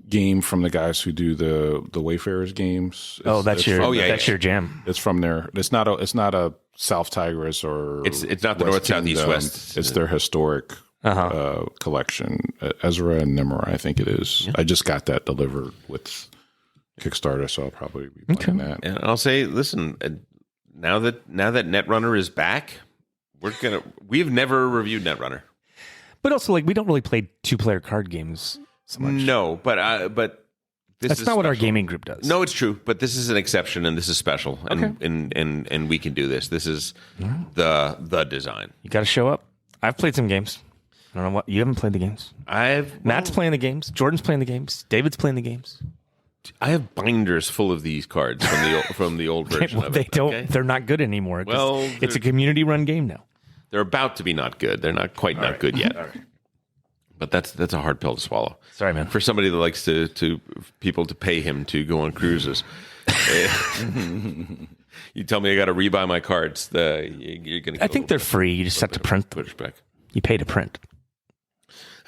game from the guys who do the Wayfarers games. That's your jam. It's from their. It's not a South Tigris or it's not the North, South, East, West. It's their historic collection. Ezra and Nimra, I think it is. Yeah. I just got that delivered with Kickstarter, so I'll probably be playing that. And I'll say, listen, now that Netrunner is back, we've never reviewed Netrunner. But also, we don't really play 2-player card games so much. No, but that's not what our gaming group does. No, it's true, but this is an exception, and this is special, and we can do this. This is the design. You got to show up. I've played some games. I don't know what you haven't played the games. Matt's playing the games. Jordan's playing the games. David's playing the games. I have binders full of these cards from the old version. They don't. Okay? They're not good anymore. Well, it's a community-run game now. They're about to be not good. They're not quite not good yet. Right. But that's a hard pill to swallow. Sorry, man. For somebody that likes to people to pay him to go on cruises. You tell me I got to rebuy my cards. You're gonna. I think they're free. You just have to print them. You pay to print.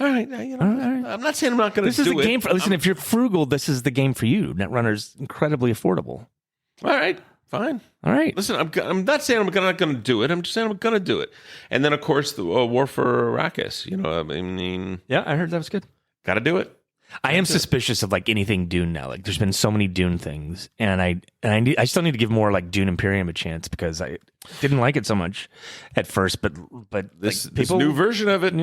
All right, all right. I'm not saying I'm not going to do it. This is a game for. Listen, if you're frugal, this is the game for you. Netrunner's incredibly affordable. All right, fine. All right. Listen, I'm not saying I'm not going to do it. I'm just saying I'm going to do it. And then, of course, the War for Arrakis. I mean, yeah, I heard that was good. Got to do it. I am suspicious of anything Dune now. There's been so many Dune things, and I still need to give more Dune Imperium a chance because I didn't like it so much at first. But this new version of it,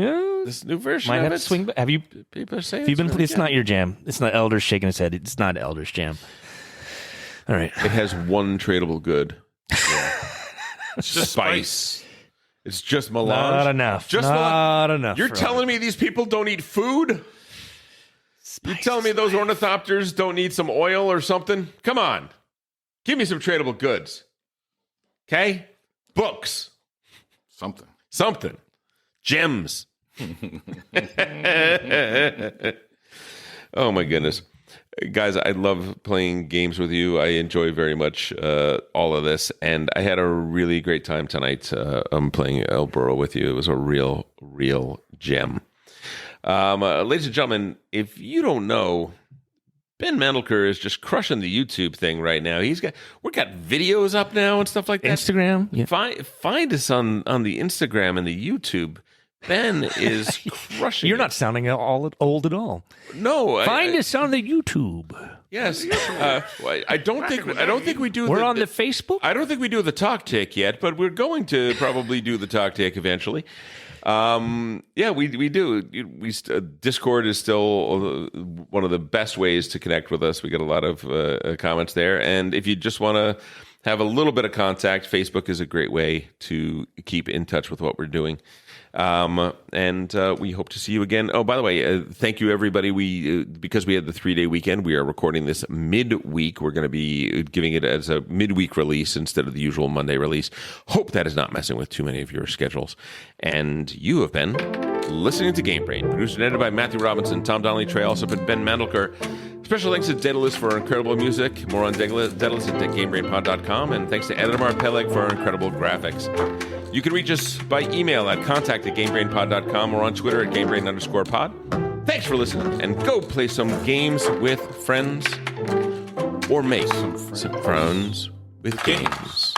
this new version might of have it. To swing. Have you? People are saying it's not your jam. It's not Elder's shaking his head. It's not Elder's jam. All right. It has one tradable good. Spice. It's just melange. Not enough. Not enough. You're telling me these people don't eat food? You telling me those ornithopters don't need some oil or something? Come on. Give me some tradable goods. Okay? Books. Something. Gems. Oh, my goodness. Guys, I love playing games with you. I enjoy very much all of this. And I had a really great time tonight playing El Burro with you. It was a real, real gem. Ladies and gentlemen, if you don't know, Ben Mandelker is just crushing the YouTube thing right now. We've got videos up now and stuff like that. Instagram. Yeah. Find us on the Instagram and the YouTube. Ben is crushing. You're not sounding old at all. No, find us on the YouTube. Yes, I don't think we do. We're on the Facebook. I don't think we do the talk tick yet, but we're going to probably do the talk tick eventually. Yeah, we do. Discord is still one of the best ways to connect with us. We get a lot of comments there, and if you just want to have a little bit of contact, Facebook is a great way to keep in touch with what we're doing. And we hope to see you again. Oh, by the way, thank you, everybody. Because we had the 3-day weekend, we are recording this midweek. We're going to be giving it as a midweek release instead of the usual Monday release. Hope that is not messing with too many of your schedules. And you have been listening to Game Brain, produced and edited by Matthew Robinson, Tom Donnelly, Trey Alsop, and Ben Mandelker. Special thanks to Daedalus for our incredible music. More on Daedalus at GameBrainPod.com. And thanks to Edamar Peleg for our incredible graphics. You can reach us by email at contact@GameBrainPod.com or on Twitter at GameBrain_pod. Thanks for listening, and go play some games with friends or make some friends with games.